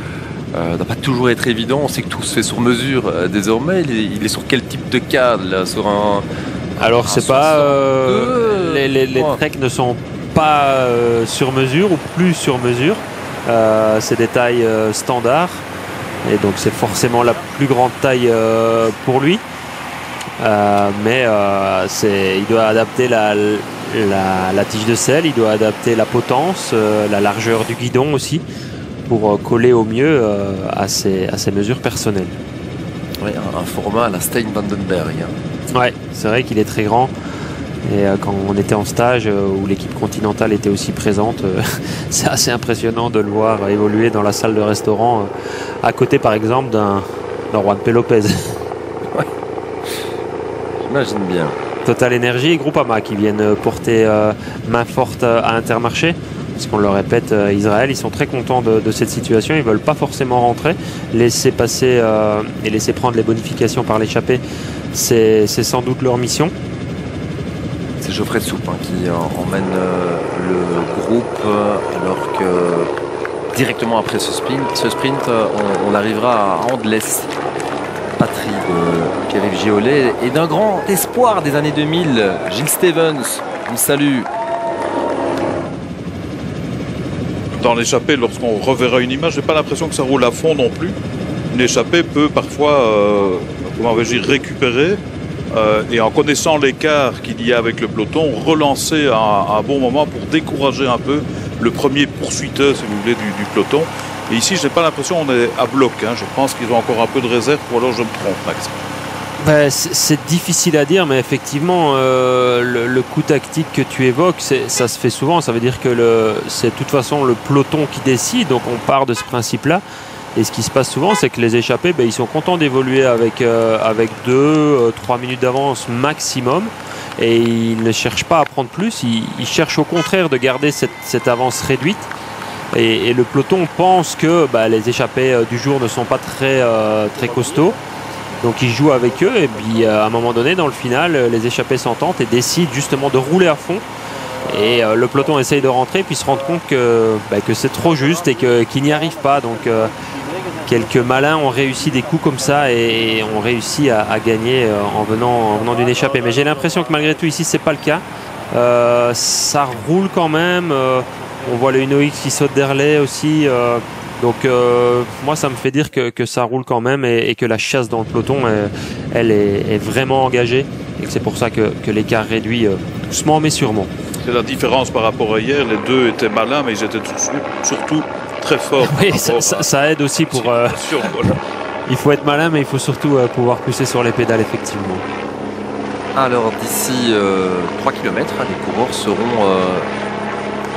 ça ne va pas toujours être évident. On sait que tout se fait sur mesure désormais. Il est sur quel type de cadre là, sur un... Alors c'est pas... les treks ne sont pas sur mesure ou plus sur mesure. C'est des tailles standards. Et donc c'est forcément la plus grande taille pour lui. Mais il doit adapter la tige de selle, il doit adapter la potence, la largeur du guidon aussi, pour coller au mieux à ses mesures personnelles. Ouais, un format à la Stein Vandenberg. Ouais, c'est vrai qu'il est très grand. Et quand on était en stage où l'équipe continentale était aussi présente, c'est assez impressionnant de le voir évoluer dans la salle de restaurant à côté par exemple d'un Juan P. Lopez. J'imagine bien. Total Energy et Groupama qui viennent porter main forte à Intermarché. Parce qu'on le répète, Israël, ils sont très contents de cette situation. Ils ne veulent pas forcément rentrer. Laisser passer et laisser prendre les bonifications par l'échappée, c'est sans doute leur mission. C'est Geoffrey Soupe qui emmène le groupe alors que directement après ce sprint, on arrivera à Andelès. Patrie de Pierre-Yves Giolet et d'un grand espoir des années 2000, Gilles Stevens. On le salue. Dans l'échappée, lorsqu'on reverra une image, j'ai pas l'impression que ça roule à fond non plus. Une échappée peut parfois, récupérer et en connaissant l'écart qu'il y a avec le peloton, relancer à un bon moment pour décourager un peu le premier poursuiteur, si vous voulez, du peloton. Et ici, je n'ai pas l'impression qu'on est à bloc. Je pense qu'ils ont encore un peu de réserve, ou alors je me trompe, Max. C'est difficile à dire, mais effectivement, le coup tactique que tu évoques, ça se fait souvent. Ça veut dire que c'est de toute façon le peloton qui décide, donc on part de ce principe-là. Et ce qui se passe souvent, c'est que les échappés, ils sont contents d'évoluer avec 2-3 minutes d'avance maximum. Et ils ne cherchent pas à prendre plus, ils cherchent au contraire de garder cette avance réduite. Et le peloton pense que les échappés du jour ne sont pas très costauds. Donc ils jouent avec eux et puis à un moment donné dans le final les échappés s'entendent et décident justement de rouler à fond. Et le peloton essaye de rentrer puis se rend compte que c'est trop juste et qu'il n'y arrive pas. Donc quelques malins ont réussi des coups comme ça et ont réussi à gagner en venant d'une échappée. Mais j'ai l'impression que malgré tout ici c'est pas le cas. Ça roule quand même. On voit le Uno X qui saute d'Herlay aussi. Donc moi ça me fait dire que ça roule quand même et que la chasse dans le peloton elle est vraiment engagée et que c'est pour ça que l'écart réduit doucement mais sûrement. C'est la différence par rapport à hier. Les deux étaient malins mais ils étaient surtout très forts. Oui, ça aide aussi pour... il faut être malin mais il faut surtout pouvoir pousser sur les pédales effectivement. Alors d'ici 3 km, les coureurs seront...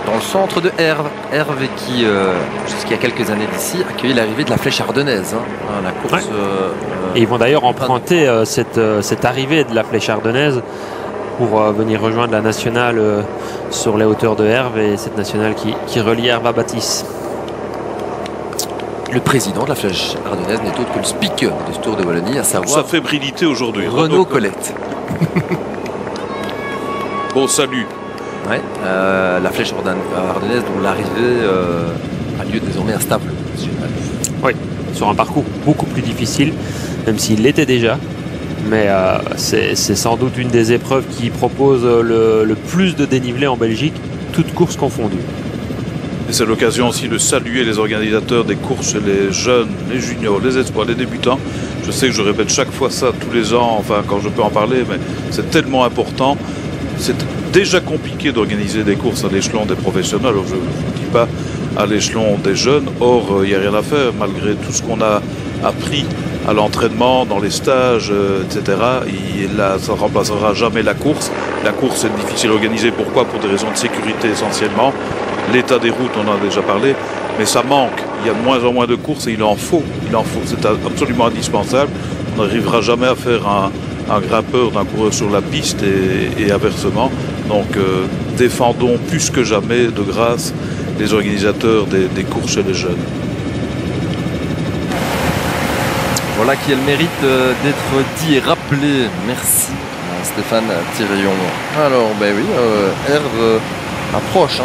dans le centre de Herve. Herve qui, jusqu'il y a quelques années d'ici, accueillait l'arrivée de la Flèche Ardennaise. La course, et ils vont d'ailleurs emprunter cette arrivée de la Flèche Ardennaise pour venir rejoindre la nationale sur les hauteurs de Herve et cette nationale qui relie Herve à Bâtisse. Le président de la Flèche Ardennaise n'est autre que le speaker de ce Tour de Wallonie, à savoir sa fébrilité aujourd'hui. Renaud Colette. Bon, salut. Ouais, la Flèche Ardennaise dont l'arrivée a lieu désormais à Stavelot. Oui, sur un parcours beaucoup plus difficile, même s'il l'était déjà. Mais c'est sans doute une des épreuves qui propose le plus de dénivelé en Belgique, toutes courses confondues. Et c'est l'occasion aussi de saluer les organisateurs des courses, les jeunes, les juniors, les espoirs, les débutants. Je sais que je répète chaque fois ça tous les ans, enfin quand je peux en parler, mais c'est tellement important. C'est déjà compliqué d'organiser des courses à l'échelon des professionnels. Alors je ne dis pas à l'échelon des jeunes. Or, il n'y a rien à faire malgré tout ce qu'on a appris à l'entraînement, dans les stages, etc. Ça ne remplacera jamais la course. La course est difficile à organiser. Pourquoi? Pour des raisons de sécurité essentiellement. L'état des routes, on en a déjà parlé. Mais ça manque. Il y a de moins en moins de courses et il en faut. C'est absolument indispensable. On n'arrivera jamais à faire un grimpeur d'un coureur sur la piste et inversement. Donc défendons plus que jamais de grâce les organisateurs des courses chez les jeunes. Voilà qui a le mérite d'être dit et rappelé. Merci Stéphane Thirion. Alors ben oui, Herve approche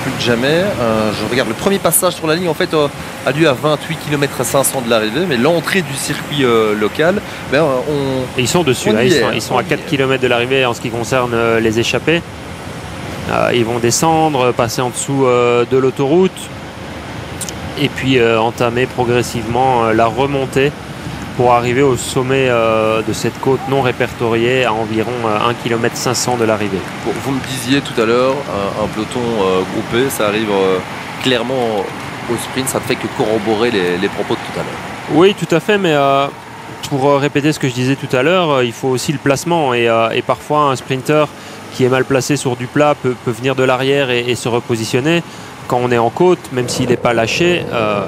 plus que jamais. Je regarde le premier passage sur la ligne en fait a lieu à 28 km 500 de l'arrivée, mais l'entrée du circuit local, et ils sont dessus, là, ils sont à 4 km de l'arrivée en ce qui concerne les échappées. Ils vont descendre, passer en dessous de l'autoroute et puis entamer progressivement la remontée pour arriver au sommet de cette côte non répertoriée à environ 1 km 500 de l'arrivée. Vous me disiez tout à l'heure, un peloton groupé, ça arrive clairement au sprint, ça ne fait que corroborer les propos de tout à l'heure. Oui, tout à fait, mais pour répéter ce que je disais tout à l'heure, il faut aussi le placement et parfois un sprinter qui est mal placé sur du plat peut venir de l'arrière et se repositionner. Quand on est en côte, même s'il n'est pas lâché,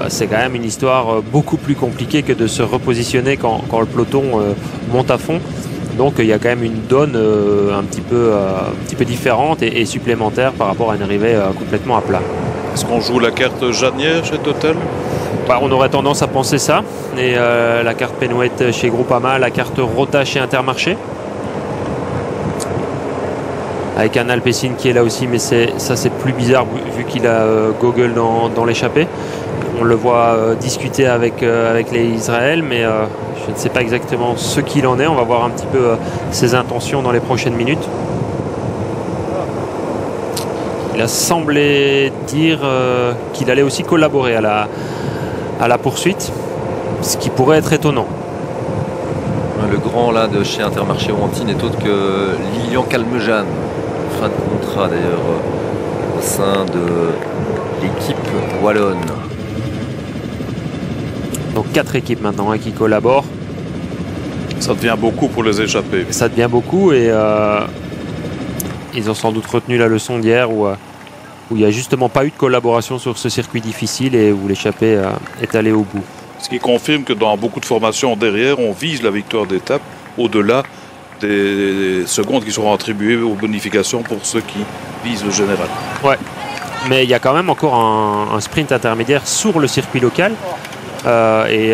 c'est quand même une histoire beaucoup plus compliquée que de se repositionner quand le peloton monte à fond. Donc il y a quand même une donne un petit peu différente et supplémentaire par rapport à une arrivée complètement à plat. Est-ce qu'on joue la carte Janière chez Total? On aurait tendance à penser ça. Et la carte Penouette chez Groupama, la carte Rota chez Intermarché. Avec un Alpecin qui est là aussi, mais ça c'est plus bizarre vu qu'il a Gogol dans l'échappée. On le voit discuter avec les Israël, mais je ne sais pas exactement ce qu'il en est. On va voir un petit peu ses intentions dans les prochaines minutes. Il a semblé dire qu'il allait aussi collaborer à la poursuite, ce qui pourrait être étonnant. Le grand là de chez Intermarché Wanty n'est autre que Lilian Calmejane. Fin de contrat d'ailleurs au sein de l'équipe wallonne. Donc 4 équipes maintenant qui collaborent. Ça devient beaucoup pour les échappés. Ça devient beaucoup et ils ont sans doute retenu la leçon d'hier où il n'y a justement pas eu de collaboration sur ce circuit difficile et où l'échappée est allée au bout. Ce qui confirme que dans beaucoup de formations derrière, on vise la victoire d'étape au-delà des secondes qui seront attribuées aux bonifications pour ceux qui visent le général. Ouais, mais il y a quand même encore un sprint intermédiaire sur le circuit local et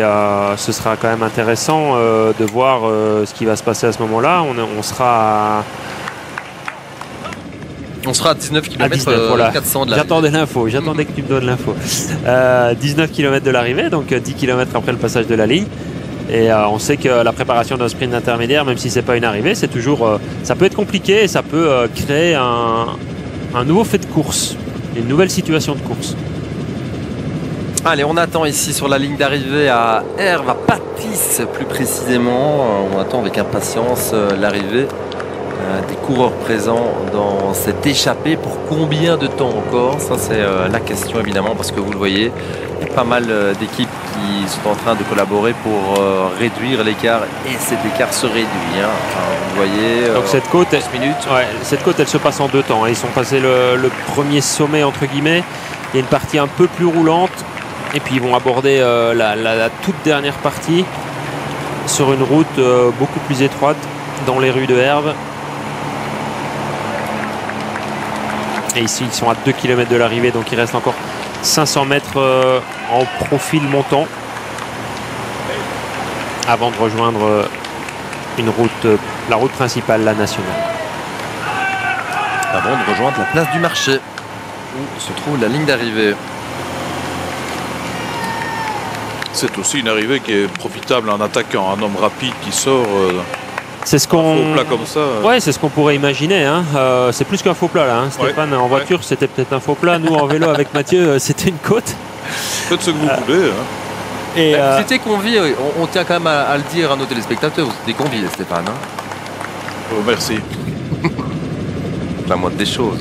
ce sera quand même intéressant de voir ce qui va se passer à ce moment-là. On sera à 19 km à 19, voilà. 400 de l'arrivée. J'attendais que tu me donnes l'info. 19 km de l'arrivée, donc 10 km après le passage de la ligne. Et on sait que la préparation d'un sprint intermédiaire, même si c'est pas une arrivée, c'est toujours, ça peut être compliqué et ça peut créer un nouveau fait de course, une nouvelle situation de course. Allez, on attend ici sur la ligne d'arrivée à Herve, à Patis plus précisément. On attend avec impatience l'arrivée des coureurs présents dans cette échappée. Pour combien de temps encore? Ça c'est la question évidemment, parce que vous le voyez, il y a pas mal d'équipes qui sont en train de collaborer pour réduire l'écart et cet écart se réduit. Vous voyez, donc cette côte, minutes. Elle se passe en 2 temps. Ils sont passés le premier sommet entre guillemets. Il y a une partie un peu plus roulante et puis ils vont aborder la toute dernière partie sur une route beaucoup plus étroite dans les rues de Herve. Et ici ils sont à 2 km de l'arrivée, donc il reste encore 500 mètres en profil montant avant de rejoindre la route principale, la nationale. Avant de rejoindre la place du marché où se trouve la ligne d'arrivée. C'est aussi une arrivée qui est profitable à un attaquant, un homme rapide qui sort c'est ce un faux plat comme ça. Ouais, c'est ce qu'on pourrait imaginer. C'est plus qu'un faux plat là. Stéphane, en voiture, c'était peut-être un faux plat. Nous, en vélo avec Mathieu, c'était une côte. Faites ce que vous voulez. Et vous étiez convié, on tient quand même à le dire à nos téléspectateurs, vous étiez convié Stéphane. Oh, merci. La moindre des choses.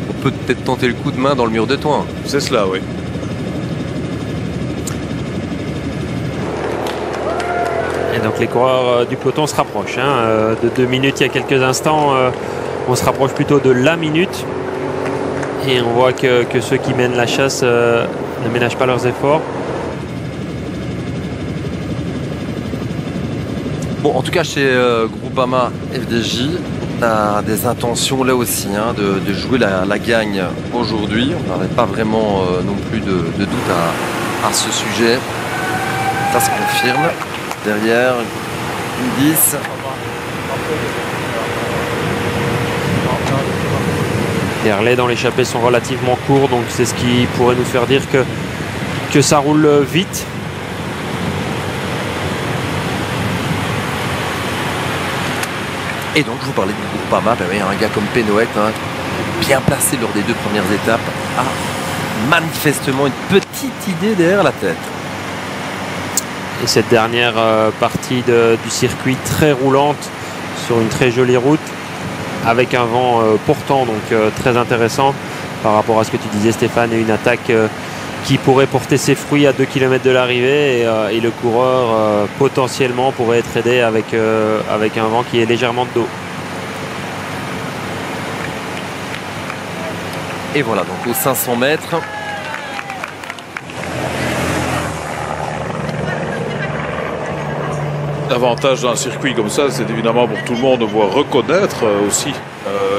On peut peut-être tenter le coup de main dans le mur de toit. C'est cela, oui. Et donc les coureurs du peloton se rapprochent. De 2 minutes il y a quelques instants, on se rapproche plutôt de la minute. Et on voit que ceux qui mènent la chasse ne ménagent pas leurs efforts. Bon, en tout cas, chez Groupama FDJ, on a des intentions là aussi de jouer la gagne aujourd'hui. On n'avait pas vraiment non plus de doute à ce sujet. Ça se confirme. Derrière, une 10. Les relais dans l'échappée sont relativement courts, donc c'est ce qui pourrait nous faire dire que ça roule vite. Et donc je vous parlais de Groupama, un gars comme Pénoët, bien placé lors des 2 premières étapes, a manifestement une petite idée derrière la tête. Et cette dernière partie du circuit très roulante sur une très jolie route avec un vent portant, donc très intéressant par rapport à ce que tu disais Stéphane, et une attaque qui pourrait porter ses fruits à 2 km de l'arrivée et le coureur potentiellement pourrait être aidé avec un vent qui est légèrement de dos. Et voilà, donc aux 500 mètres. L'avantage d'un circuit comme ça, c'est évidemment pour tout le monde de pouvoir reconnaître aussi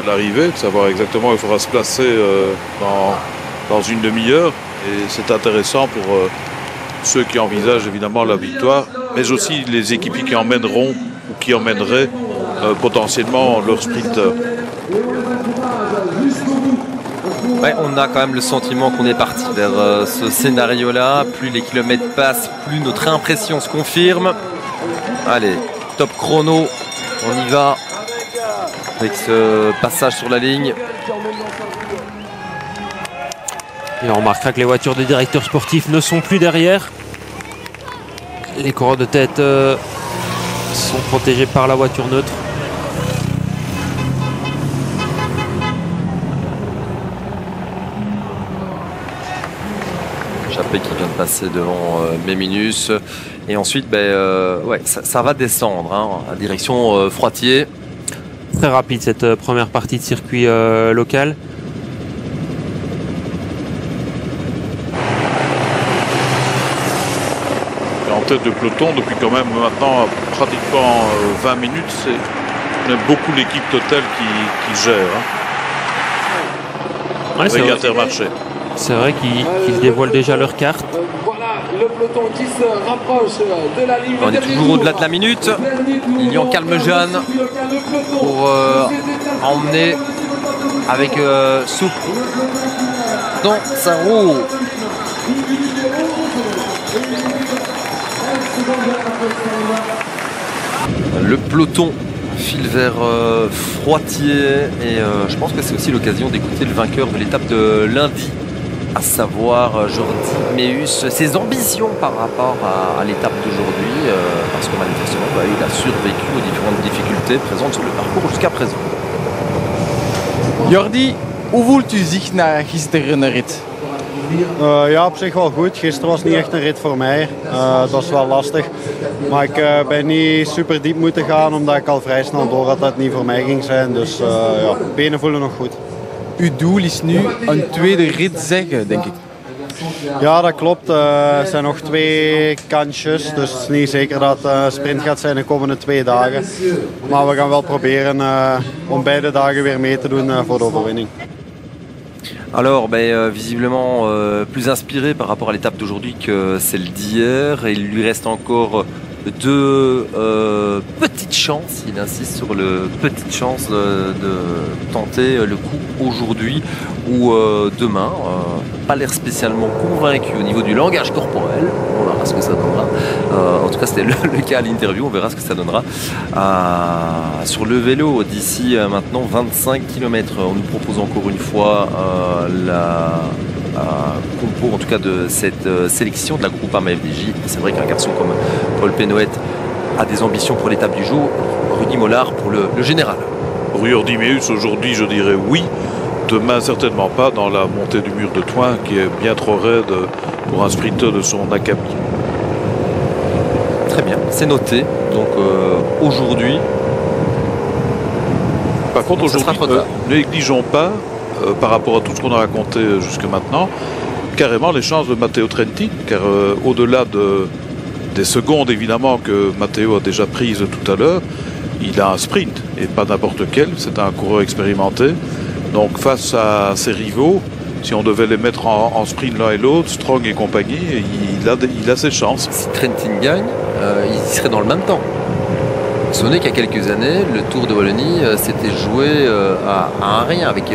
l'arrivée, de savoir exactement où il faudra se placer dans une demi-heure. Et c'est intéressant pour ceux qui envisagent évidemment la victoire, mais aussi les équipiers qui emmèneront ou qui emmèneraient potentiellement leur sprinter. Ouais, on a quand même le sentiment qu'on est parti vers ce scénario-là. Plus les kilomètres passent, plus notre impression se confirme. Allez, top chrono, on y va avec ce passage sur la ligne. Et on remarquera que les voitures des directeurs sportifs ne sont plus derrière. Les coureurs de tête sont protégés par la voiture neutre. Chappé qui vient de passer devant Méminus. Et ensuite, ouais, ça va descendre à direction Froitier. Très rapide cette première partie de circuit local. En tête de peloton, depuis quand même maintenant pratiquement 20 minutes, c'est beaucoup l'équipe Total qui gère. Ouais, avec Intermarché. C'est vrai qu'ils dévoilent déjà leur carte. Voilà le peloton qui se rapproche de la ligne. On est toujours au-delà de la minute. Lilian Calmejeanne pour emmener avec soupe dans sa roue. Le peloton file vers Froitier et je pense que c'est aussi l'occasion d'écouter le vainqueur de l'étape de lundi, à savoir Jordi Meeus, ses ambitions par rapport à l'étape d'aujourd'hui, parce que manifestement il a survécu aux différentes difficultés présentes sur le parcours jusqu'à présent. Jordi, hoe voelt u zich na gisteren rit? Ja, op zich wel goed. Gisteren was niet echt een rit voor mij. Het was wel lastig. Maar ik ben niet super diep moeten gaan, omdat ik al vrij snel door had dat het niet voor mij ging zijn. Dus ja, benen voelen nog goed. Uw doel is nu een tweede rit zeggen, denk ik. Ja, dat klopt. Er zijn nog 2 kansjes. Dus het is niet zeker dat het sprint gaat zijn de komende 2 dagen. Maar we gaan wel proberen om beide dagen weer mee te doen voor de overwinning. Alors, visiblement plus inspiré par rapport à l'étape d'aujourd'hui que celle d'hier. Et il lui reste encore 2 petites chances. Il insiste sur le petite chance de tenter le coup aujourd'hui ou demain. Pas l'air spécialement convaincu au niveau du langage corporel. On verra ce que ça donnera. En tout cas, c'était le cas à l'interview. On verra ce que ça donnera. Sur le vélo, d'ici maintenant 25 km, on nous propose encore une fois la compo, en tout cas de cette sélection de la Groupama FDJ. C'est vrai qu'un garçon comme Paul Pénoët a des ambitions pour l'étape du jour. Rudy Mollard pour le général. Jordi Meeus, aujourd'hui, je dirais oui. Demain, certainement pas, dans la montée du mur de Thoin, qui est bien trop raide pour un sprinter de son acabit. Très bien, c'est noté. Donc aujourd'hui... Par contre, aujourd'hui, ne négligeons pas, par rapport à tout ce qu'on a raconté jusque maintenant, carrément les chances de Matteo Trentin, car au-delà des secondes évidemment que Matteo a déjà prises tout à l'heure. Il a un sprint et pas n'importe quel, c'est un coureur expérimenté. Donc face à ses rivaux, si on devait les mettre en sprint l'un et l'autre, Strong et compagnie, il a ses chances. Si Trentin gagne, il serait dans le même temps. Vous vous souvenez qu'il y a quelques années, le Tour de Wallonie s'était joué à un rien avec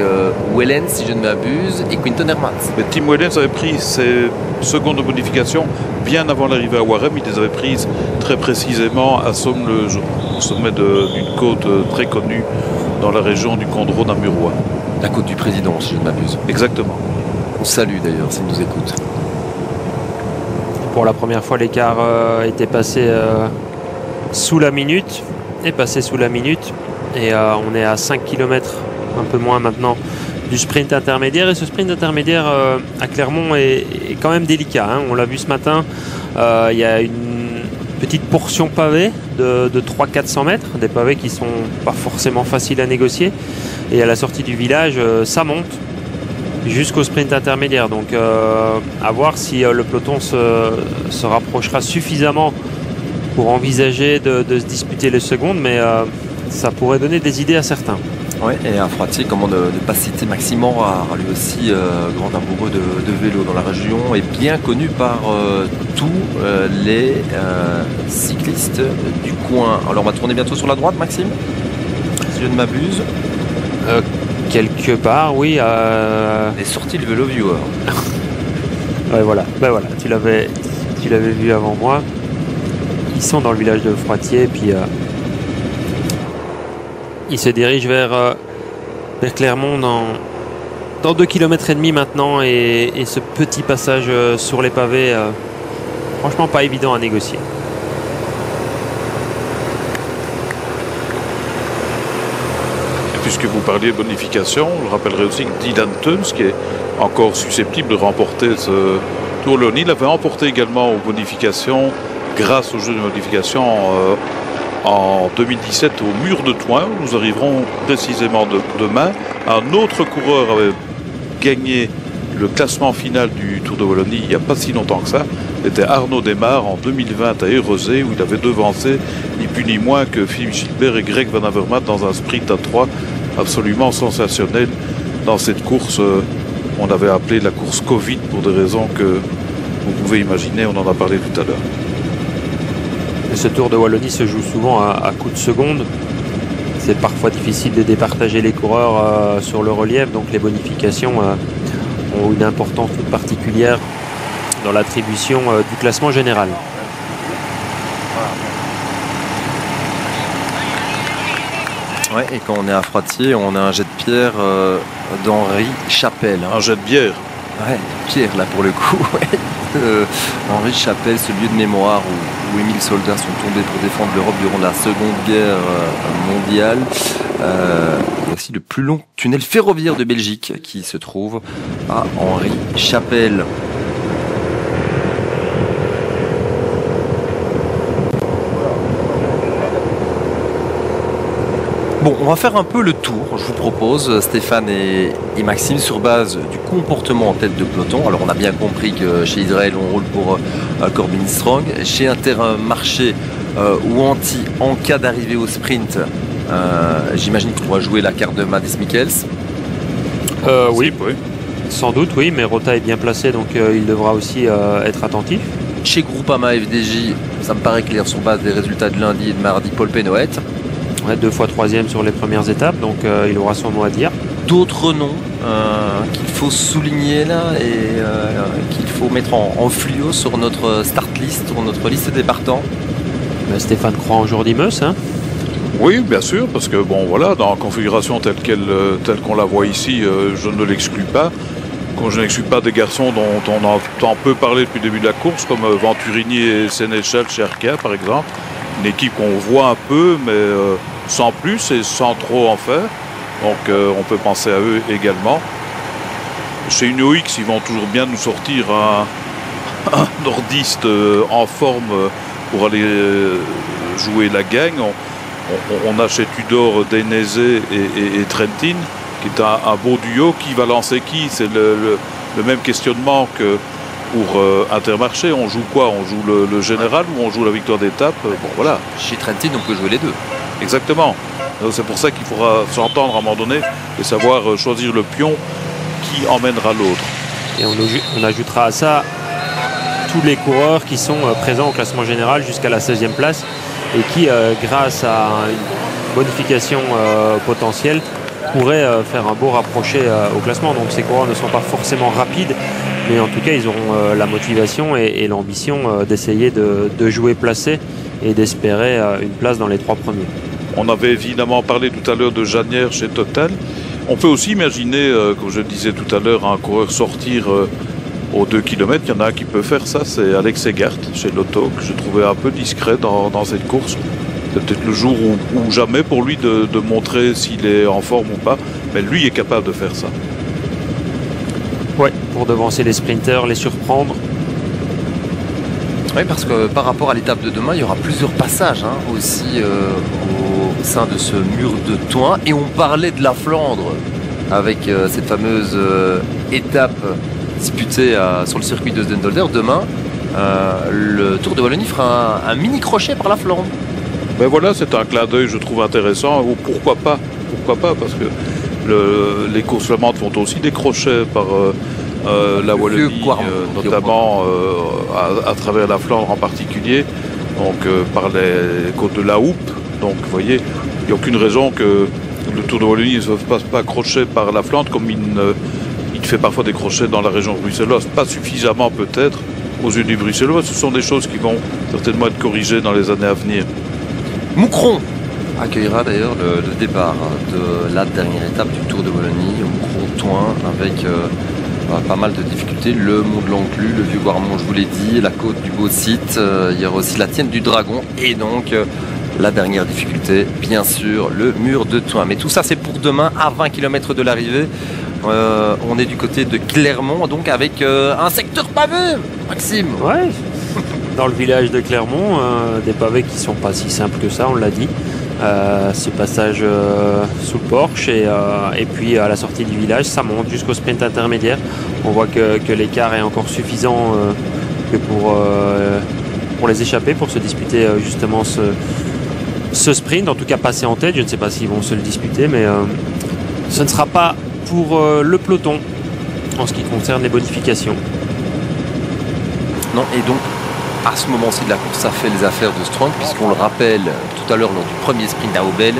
Wellens, si je ne m'abuse, et Quinton Hermans. Mais Tim Wellens avait pris ses secondes de bonification bien avant l'arrivée à Warem. Il les avait prises très précisément à Somme, au sommet d'une côte très connue dans la région du Condro d'Amurois. La côte du président, si je ne m'abuse. Exactement. On salue d'ailleurs s'il nous écoute. Pour la première fois, l'écart était passé sous la minute. Et on est à 5 km, un peu moins maintenant, du sprint intermédiaire. Et ce sprint intermédiaire à Clermont est quand même délicat, hein. On l'a vu ce matin, il y a une petite portion pavée de 300-400 mètres, des pavés qui sont pas forcément faciles à négocier. Et à la sortie du village, ça monte jusqu'au sprint intermédiaire. Donc à voir si le peloton se rapprochera suffisamment pour envisager de se disputer les secondes, mais ça pourrait donner des idées à certains. Oui, et à Froitier, comment ne pas citer Maxime Enrard, lui aussi grand amoureux de vélo dans la région, et bien connu par tous les cyclistes du coin. Alors on va tourner bientôt sur la droite, Maxime, si je ne m'abuse. Quelque part, oui. est sorti le vélo viewer. Ouais, voilà. Ben voilà, tu l'avais vu avant moi. Ils sont dans le village de Froitier, puis ils se dirigent vers Clermont dans 2,5 km maintenant, et ce petit passage sur les pavés, franchement pas évident à négocier. Puisque vous parliez de bonification, je rappellerai aussi que Dylan Teuns, qui est encore susceptible de remporter ce Tour de Wallonie, il avait remporté également aux bonifications, grâce au jeu de modification en 2017 au Mur de Thoin. Nous arriverons précisément demain. Un autre coureur avait gagné le classement final du Tour de Wallonie il n'y a pas si longtemps que ça. C'était Arnaud Desmar en 2020 à Érosé, où il avait devancé ni plus ni moins que Philippe Gilbert et Greg Van Avermaet dans un sprint à 3 absolument sensationnel. Dans cette course, on avait appelé la course Covid pour des raisons que vous pouvez imaginer, on en a parlé tout à l'heure. Ce Tour de Wallonie se joue souvent à coups de seconde. C'est parfois difficile de départager les coureurs sur le relief, donc les bonifications ont une importance toute particulière dans l'attribution du classement général. Ouais, et quand on est à Froitier, on a un jet de pierre d'Henri Chapelle. Un jet de bière. Ouais, pierre là pour le coup. Henri Chapelle, ce lieu de mémoire où 1000 soldats sont tombés pour défendre l'Europe durant la Seconde Guerre mondiale. Il y a aussi le plus long tunnel ferroviaire de Belgique qui se trouve à Henri Chapelle. Bon, on va faire un peu le tour, je vous propose, Stéphane et Maxime, sur base du comportement en tête de peloton. Alors on a bien compris que chez Israël on roule pour Corbin Strong. Chez Intermarché ou Anti, en cas d'arrivée au sprint, j'imagine qu'on va jouer la carte de Mads Mikkels. Oui, sans doute, oui, mais Rota est bien placé, donc il devra aussi être attentif. Chez Groupama FDJ, ça me paraît clair sur base des résultats de lundi et de mardi, Paul Pénoët. Ouais, 2 fois 3e sur les premières étapes, donc il aura son mot à dire. D'autres noms qu'il faut souligner là et qu'il faut mettre en fluo sur notre start list, sur notre liste des partants. Stéphane croit en Jordi Meus, hein. Oui, bien sûr, parce que bon voilà, dans la configuration telle qu'on la voit ici, je ne l'exclus pas. Comme je n'exclus pas des garçons dont on entend peu parler depuis le début de la course, comme Venturini et Sénéchal chez Arkea par exemple. Une équipe qu'on voit un peu, mais sans plus et sans trop en faire. Donc on peut penser à eux également. Chez UnoX, ils vont toujours bien nous sortir un nordiste en forme pour aller jouer la gagne. On a chez Tudor Dainese et Trentin, qui est un beau duo. Qui va lancer qui? C'est le même questionnement que pour Intermarché. On joue quoi? On joue le général ou on joue la victoire d'étape? Bon, voilà. Chez Trentin, on peut jouer les deux. Exactement. C'est pour ça qu'il faudra s'entendre à un moment donné et savoir choisir le pion qui emmènera l'autre. Et on ajoutera à ça tous les coureurs qui sont présents au classement général jusqu'à la 16e place et qui, grâce à une bonification potentielle, pourraient faire un beau rapproché au classement. Donc ces coureurs ne sont pas forcément rapides, mais en tout cas ils auront la motivation et l'ambition d'essayer de jouer placé et d'espérer une place dans les 3 premiers. On avait évidemment parlé tout à l'heure de Janière chez Total. On peut aussi imaginer, comme je le disais tout à l'heure, un coureur sortir aux 2 km. Il y en a un qui peut faire ça, c'est Alex Egart chez Lotto, que je trouvais un peu discret dans cette course. C'est peut-être le jour ou jamais pour lui de montrer s'il est en forme ou pas, mais lui est capable de faire ça. Oui, pour devancer les sprinters, les surprendre. Oui, parce que par rapport à l'étape de demain, il y aura plusieurs passages aussi au sein de ce mur de Thoin. Et on parlait de la Flandre avec cette fameuse étape disputée sur le circuit de Zdendelder. Demain, le Tour de Wallonie fera un mini crochet par la Flandre. Ben voilà, c'est un clin d'œil, je trouve intéressant. Ou pourquoi pas, parce que les courses flamandes font aussi des crochets par la Wallonie, notamment à travers la Flandre en particulier, donc par les côtes de la Houppe. Donc vous voyez, il n'y a aucune raison que le Tour de Wallonie ne se fasse pas crochet par la Flandre comme il fait parfois des crochets dans la région bruxelloise. Pas suffisamment peut-être aux yeux du bruxellois. Ce sont des choses qui vont certainement être corrigées dans les années à venir. Moucron accueillera d'ailleurs le départ de la dernière étape du Tour de Wallonie. Moucron-Thoin avec pas mal de difficultés. Le Mont de l'Enclus, le Vieux-Guarmont, je vous l'ai dit, la côte du Beau-Site. Il y aura aussi la Tienne du Dragon et donc la dernière difficulté, bien sûr, le mur de Thoin. Mais tout ça, c'est pour demain à 20 km de l'arrivée. On est du côté de Clermont, donc avec un secteur pavé, Maxime. Ouais. Dans le village de Clermont, des pavés qui ne sont pas si simples que ça, on l'a dit. Ce passage sous le porche et puis à la sortie du village, ça monte jusqu'au sprint intermédiaire. On voit que l'écart est encore suffisant que pour les échapper, pour se disputer justement ce sprint. En tout cas, passer en tête. Je ne sais pas s'ils vont se le disputer, mais ce ne sera pas pour le peloton en ce qui concerne les bonifications. Non, et donc à ce moment-ci de la course, ça fait les affaires de Strong, puisqu'on le rappelle tout à l'heure lors du premier sprint à Aubel,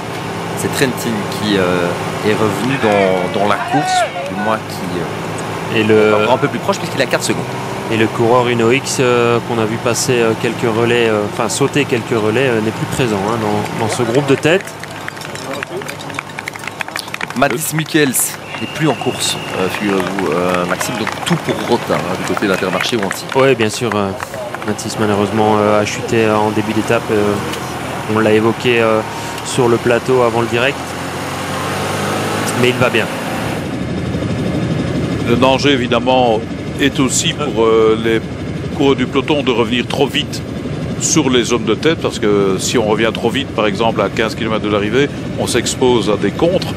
c'est Trentin qui est revenu dans la course, du moins qui est encore un peu plus proche puisqu'il a 4 secondes. Et le coureur Uno X qu'on a vu passer quelques relais, sauter quelques relais, n'est plus présent dans ce groupe de tête. Mathis Michels n'est plus en course, figurez-vous, Maxime, donc tout pour Rota du côté d'Intermarché ou Antilles. Oui, bien sûr. Mathis malheureusement a chuté en début d'étape. On l'a évoqué sur le plateau avant le direct. Mais il va bien. Le danger évidemment est aussi pour les coureurs du peloton de revenir trop vite sur les hommes de tête, parce que si on revient trop vite, par exemple à 15 km de l'arrivée, on s'expose à des contres.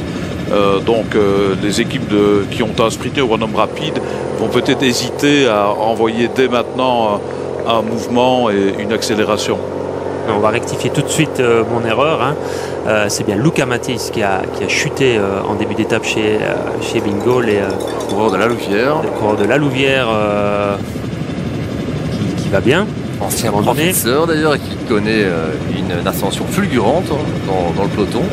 Donc les équipes qui ont un sprinter ou un homme rapide vont peut-être hésiter à envoyer dès maintenant un mouvement et une accélération. On va rectifier tout de suite mon erreur. C'est bien Luca Mathis qui a chuté en début d'étape chez Bingo, les coureurs de la Louvière. Le coureur de la Louvière qui va bien. Ancien professeur d'ailleurs, et qui connaît une ascension fulgurante dans le peloton.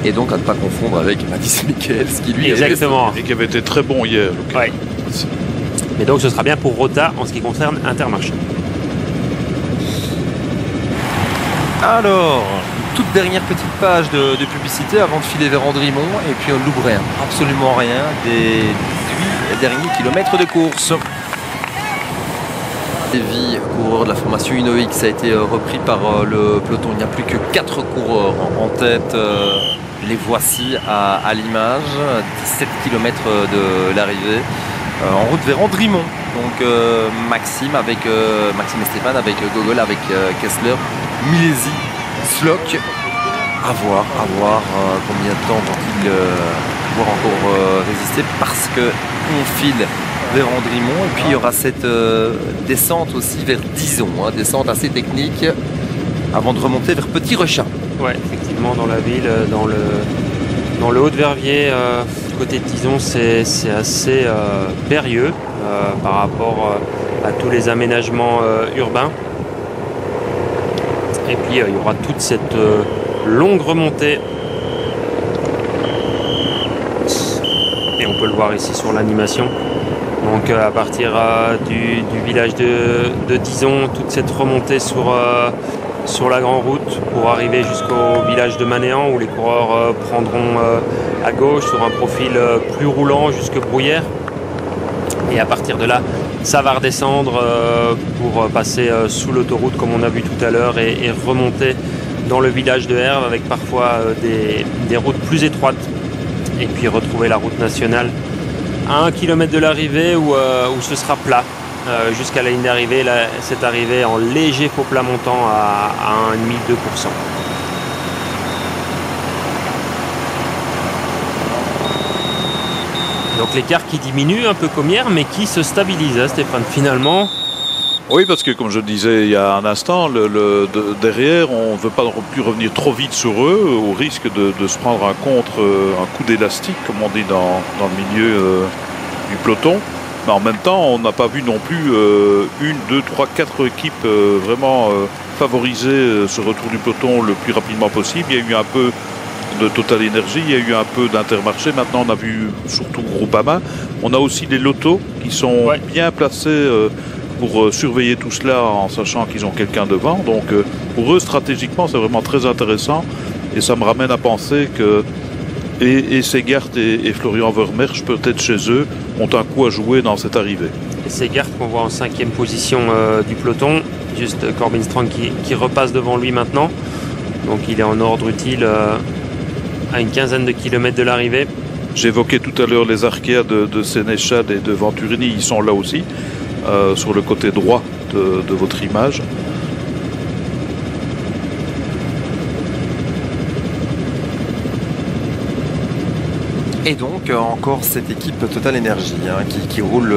Et donc à ne pas confondre avec Mathis Michels qui lui exactement. Et qui avait été très bon hier. Ouais. Et donc ce sera bien pour Rota en ce qui concerne Intermarché. Alors, toute dernière petite page de publicité avant de filer vers Andrimont, et puis on ne loupe rien, absolument rien des 18 derniers kilomètres de course. Lévy, coureur de la formation Uno X, a été repris par le peloton. Il n'y a plus que 4 coureurs en tête. Les voici à l'image, 17 km de l'arrivée. En route vers Andrimont. Donc Maxime et Stéphane avec Gogol, avec Kessler, Milesi, Slock. À voir combien de temps vont-ils pouvoir encore résister, parce qu'on file vers Andrimont. Et puis il y aura cette descente aussi vers Dizon, hein, descente assez technique avant de remonter vers Petit Rechat. Ouais, effectivement, dans la ville, dans le Haut-de-Verviers, côté de Dizon, c'est assez périlleux par rapport à tous les aménagements urbains. Et puis il y aura toute cette longue remontée. Et on peut le voir ici sur l'animation. Donc à partir du village de Dizon, toute cette remontée sur la grande route pour arriver jusqu'au village de Manéan où les coureurs prendront à gauche sur un profil plus roulant jusque Bruyères. Et à partir de là, ça va redescendre pour passer sous l'autoroute comme on a vu tout à l'heure et remonter dans le village de Herve avec parfois des routes plus étroites et puis retrouver la route nationale à 1 km de l'arrivée où ce sera plat jusqu'à la ligne d'arrivée. C'est arrivé en léger faux plat montant à 1,5-2%. Donc l'écart qui diminue un peu comme hier mais qui se stabilise, hein, Stéphane, finalement. Oui, parce que comme je disais il y a un instant, derrière, on ne veut pas non plus revenir trop vite sur eux, au risque de se prendre un coup d'élastique, comme on dit dans le milieu du peloton. Mais en même temps, on n'a pas vu non plus 1, 2, 3, 4 équipes vraiment favoriser ce retour du peloton le plus rapidement possible. Il y a eu un peu de Total Energy, il y a eu un peu d'Intermarché. Maintenant, on a vu surtout Groupama. On a aussi les lotos qui sont bien placés pour surveiller tout cela en sachant qu'ils ont quelqu'un devant. Donc pour eux, stratégiquement, c'est vraiment très intéressant. Et ça me ramène à penser que et Segart et Florian Vermersch, peut-être chez eux, ont un coup à jouer dans cette arrivée. Et Segart qu'on voit en 5e position du peloton. Juste Corbin Strong qui repasse devant lui maintenant. Donc il est en ordre utile à une quinzaine de kilomètres de l'arrivée. J'évoquais tout à l'heure les Arkea de Sénéchal et de Venturini. Ils sont là aussi. Sur le côté droit de votre image. Et donc encore cette équipe Total Energy hein, qui roule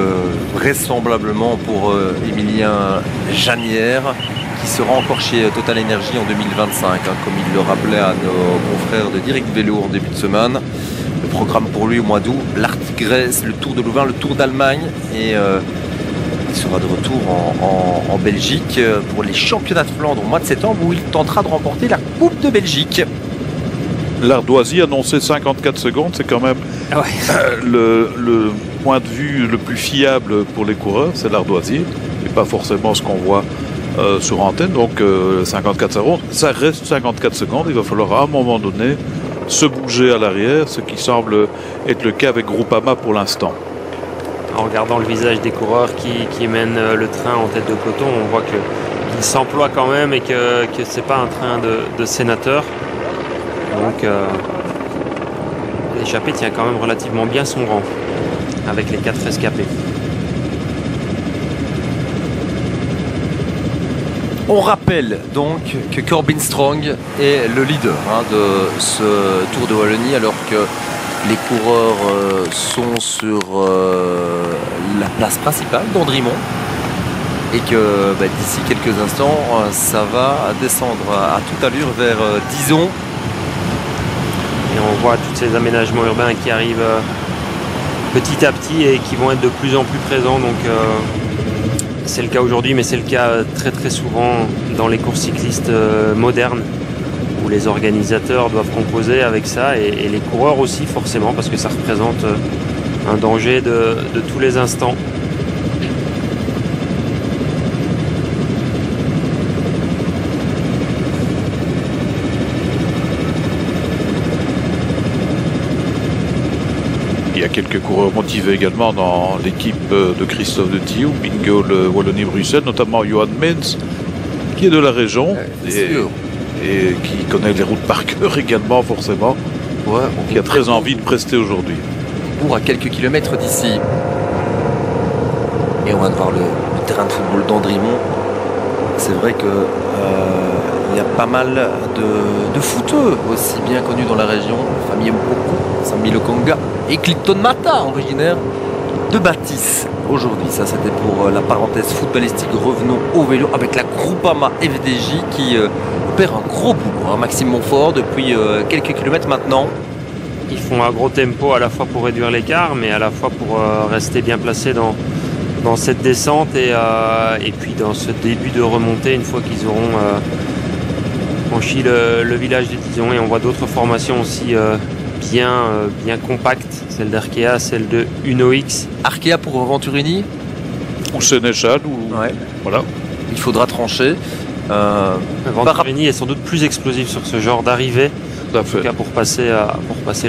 vraisemblablement pour Emilien Janière qui sera encore chez Total Energy en 2025 hein, comme il le rappelait à nos confrères de Direct Vélo en début de semaine. Le programme pour lui au mois d'août, l'Art-Grèce, le Tour de Louvain, le Tour d'Allemagne et il sera de retour en Belgique pour les championnats de Flandre au mois de septembre où il tentera de remporter la Coupe de Belgique. L'Ardoisie annoncé 54 secondes, c'est quand même le point de vue le plus fiable pour les coureurs, c'est l'Ardoisier, et pas forcément ce qu'on voit sur antenne. Donc 54 secondes, ça reste 54 secondes, il va falloir à un moment donné se bouger à l'arrière, ce qui semble être le cas avec Groupama pour l'instant. En regardant le visage des coureurs qui mènent le train en tête de peloton, on voit qu'ils s'emploient quand même et que ce n'est pas un train de sénateur. Donc l'échappée tient quand même relativement bien son rang avec les 4 escapés. On rappelle donc que Corbin Strong est le leader hein, de ce Tour de Wallonie alors que les coureurs sont sur la place principale d'Andrimont et que d'ici quelques instants ça va descendre à toute allure vers Dizon. Et on voit tous ces aménagements urbains qui arrivent petit à petit et qui vont être de plus en plus présents. Donc c'est le cas aujourd'hui, mais c'est le cas très très souvent dans les courses cyclistes modernes où les organisateurs doivent composer avec ça et les coureurs aussi forcément parce que ça représente un danger de tous les instants. Il y a quelques coureurs motivés également dans l'équipe de Christophe de Thiou, Bingo le Wallonie-Bruxelles, notamment Johan Mens, qui est de la région et qui connaît les routes par cœur également forcément, qui a très envie de prester aujourd'hui. Pour à quelques kilomètres d'ici. Et on va voir le terrain de football d'Andrimont. C'est vrai que il y a pas mal de footeux aussi bien connus dans la région. La famille aime beaucoup Sami Lokonga et Clifton Mata, originaire de Baptiste aujourd'hui. Ça, c'était pour la parenthèse footballistique. Revenons au vélo avec la Groupama FDJ qui opère un gros boulot, hein. Maxime Montfort, depuis quelques kilomètres maintenant. Ils font un gros tempo à la fois pour réduire l'écart, mais à la fois pour rester bien placés dans cette descente et puis dans ce début de remontée une fois qu'ils auront franchi le village de Dizon. Et on voit d'autres formations aussi bien compactes, celle d'Arkea, celle de UNOX. Arkea pour Venturini ou Sénéchal, ou ouais. Voilà. Il faudra trancher. Venturini est sans doute plus explosif sur ce genre d'arrivée, en tout cas pour passer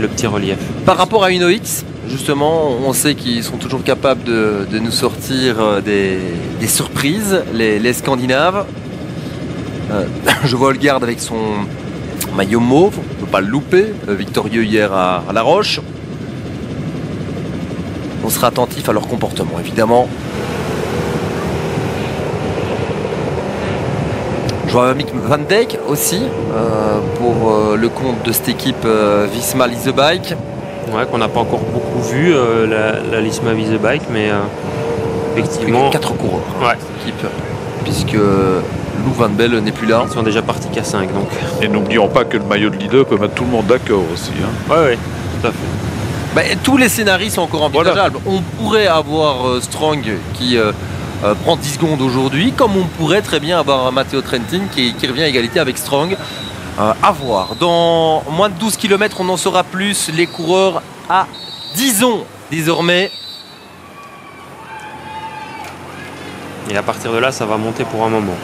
le petit relief. Par rapport à UNOX, justement, on sait qu'ils sont toujours capables de nous sortir des surprises, les Scandinaves. Je vois Olgard avec son maillot mauve, on ne peut pas le louper, victorieux hier à La Roche. On sera attentif à leur comportement, évidemment. Je vois Mick Van Dijk aussi, pour le compte de cette équipe Visma Lease the Bike. Ouais, qu'on n'a pas encore beaucoup vu, la Visma Lease the Bike, mais effectivement... Il y a 4 coureurs, ouais. Cette équipe, puisque Lou Van Bell n'est plus là. Ils sont déjà partis qu'à 5, donc. Et n'oublions pas que le maillot de leader peut mettre tout le monde d'accord aussi. Hein. Ouais, tout à fait. Bah, tous les scénarios sont encore envisageables. Voilà. On pourrait avoir Strong qui prend 10 secondes aujourd'hui, comme on pourrait très bien avoir Matteo Trentin qui revient à égalité avec Strong. À voir. Dans moins de 12 km, on en saura plus. Les coureurs à Dizon désormais. Et à partir de là, ça va monter pour un moment.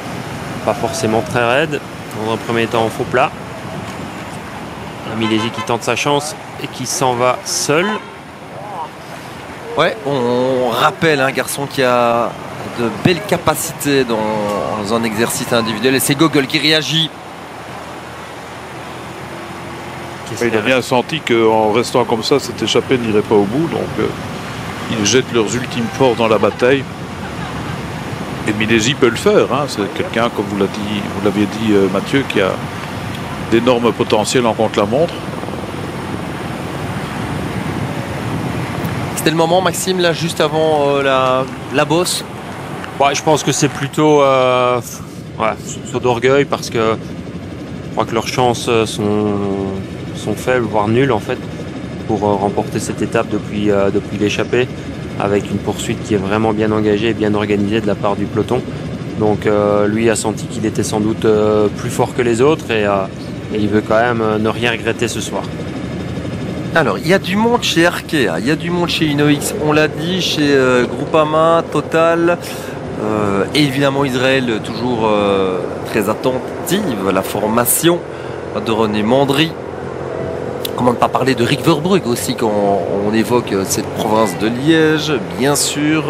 Pas forcément très raide. Dans un premier temps en faux plat. Milesi qui tente sa chance et qui s'en va seul. Ouais, on rappelle un garçon qui a de belles capacités dans un exercice individuel. Et c'est Gogol qui réagit. Il a bien senti qu'en restant comme ça, cette échappée n'irait pas au bout. Donc ils jettent leurs ultimes forces dans la bataille. Et Milesi peut le faire. Hein. C'est quelqu'un, comme vous l'aviez dit Mathieu, qui a d'énormes potentiels en contre-la-montre. C'était le moment, Maxime, là, juste avant la bosse. Ouais, je pense que c'est plutôt saut d'orgueil parce que je crois que leurs chances sont faibles, voire nulles en fait, pour remporter cette étape depuis l'échappée, avec une poursuite qui est vraiment bien engagée et bien organisée de la part du peloton. Donc lui a senti qu'il était sans doute plus fort que les autres et il veut quand même ne rien regretter ce soir. Alors, il y a du monde chez Arkea, il y a du monde chez UNOX, on l'a dit, chez Groupama, Total, et évidemment Israël, toujours très attentive à la formation de René Mandry. Comment ne pas parler de Rick Verbrugge aussi quand on évoque cette province de Liège, bien sûr.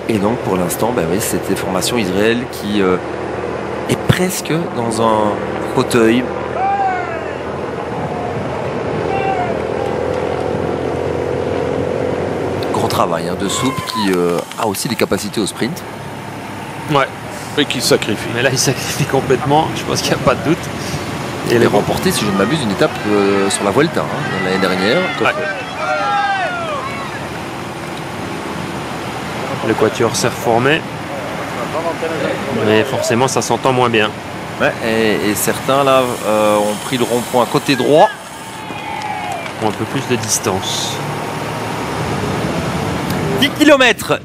Et donc pour l'instant, ben oui, cette formation Israël qui est presque dans un fauteuil. Grand travail de Soupe qui a aussi des capacités au sprint. Ouais. Et qui sacrifie. Mais là il sacrifie complètement, je pense qu'il n'y a pas de doute. Et il a remporté, si je ne m'abuse, une étape sur la Vuelta l'année dernière. Ouais. Le quatuor s'est reformé. Mais forcément ça s'entend moins bien. Ouais, et certains là ont pris le rond-point côté droit. Pour un peu plus de distance. 10 km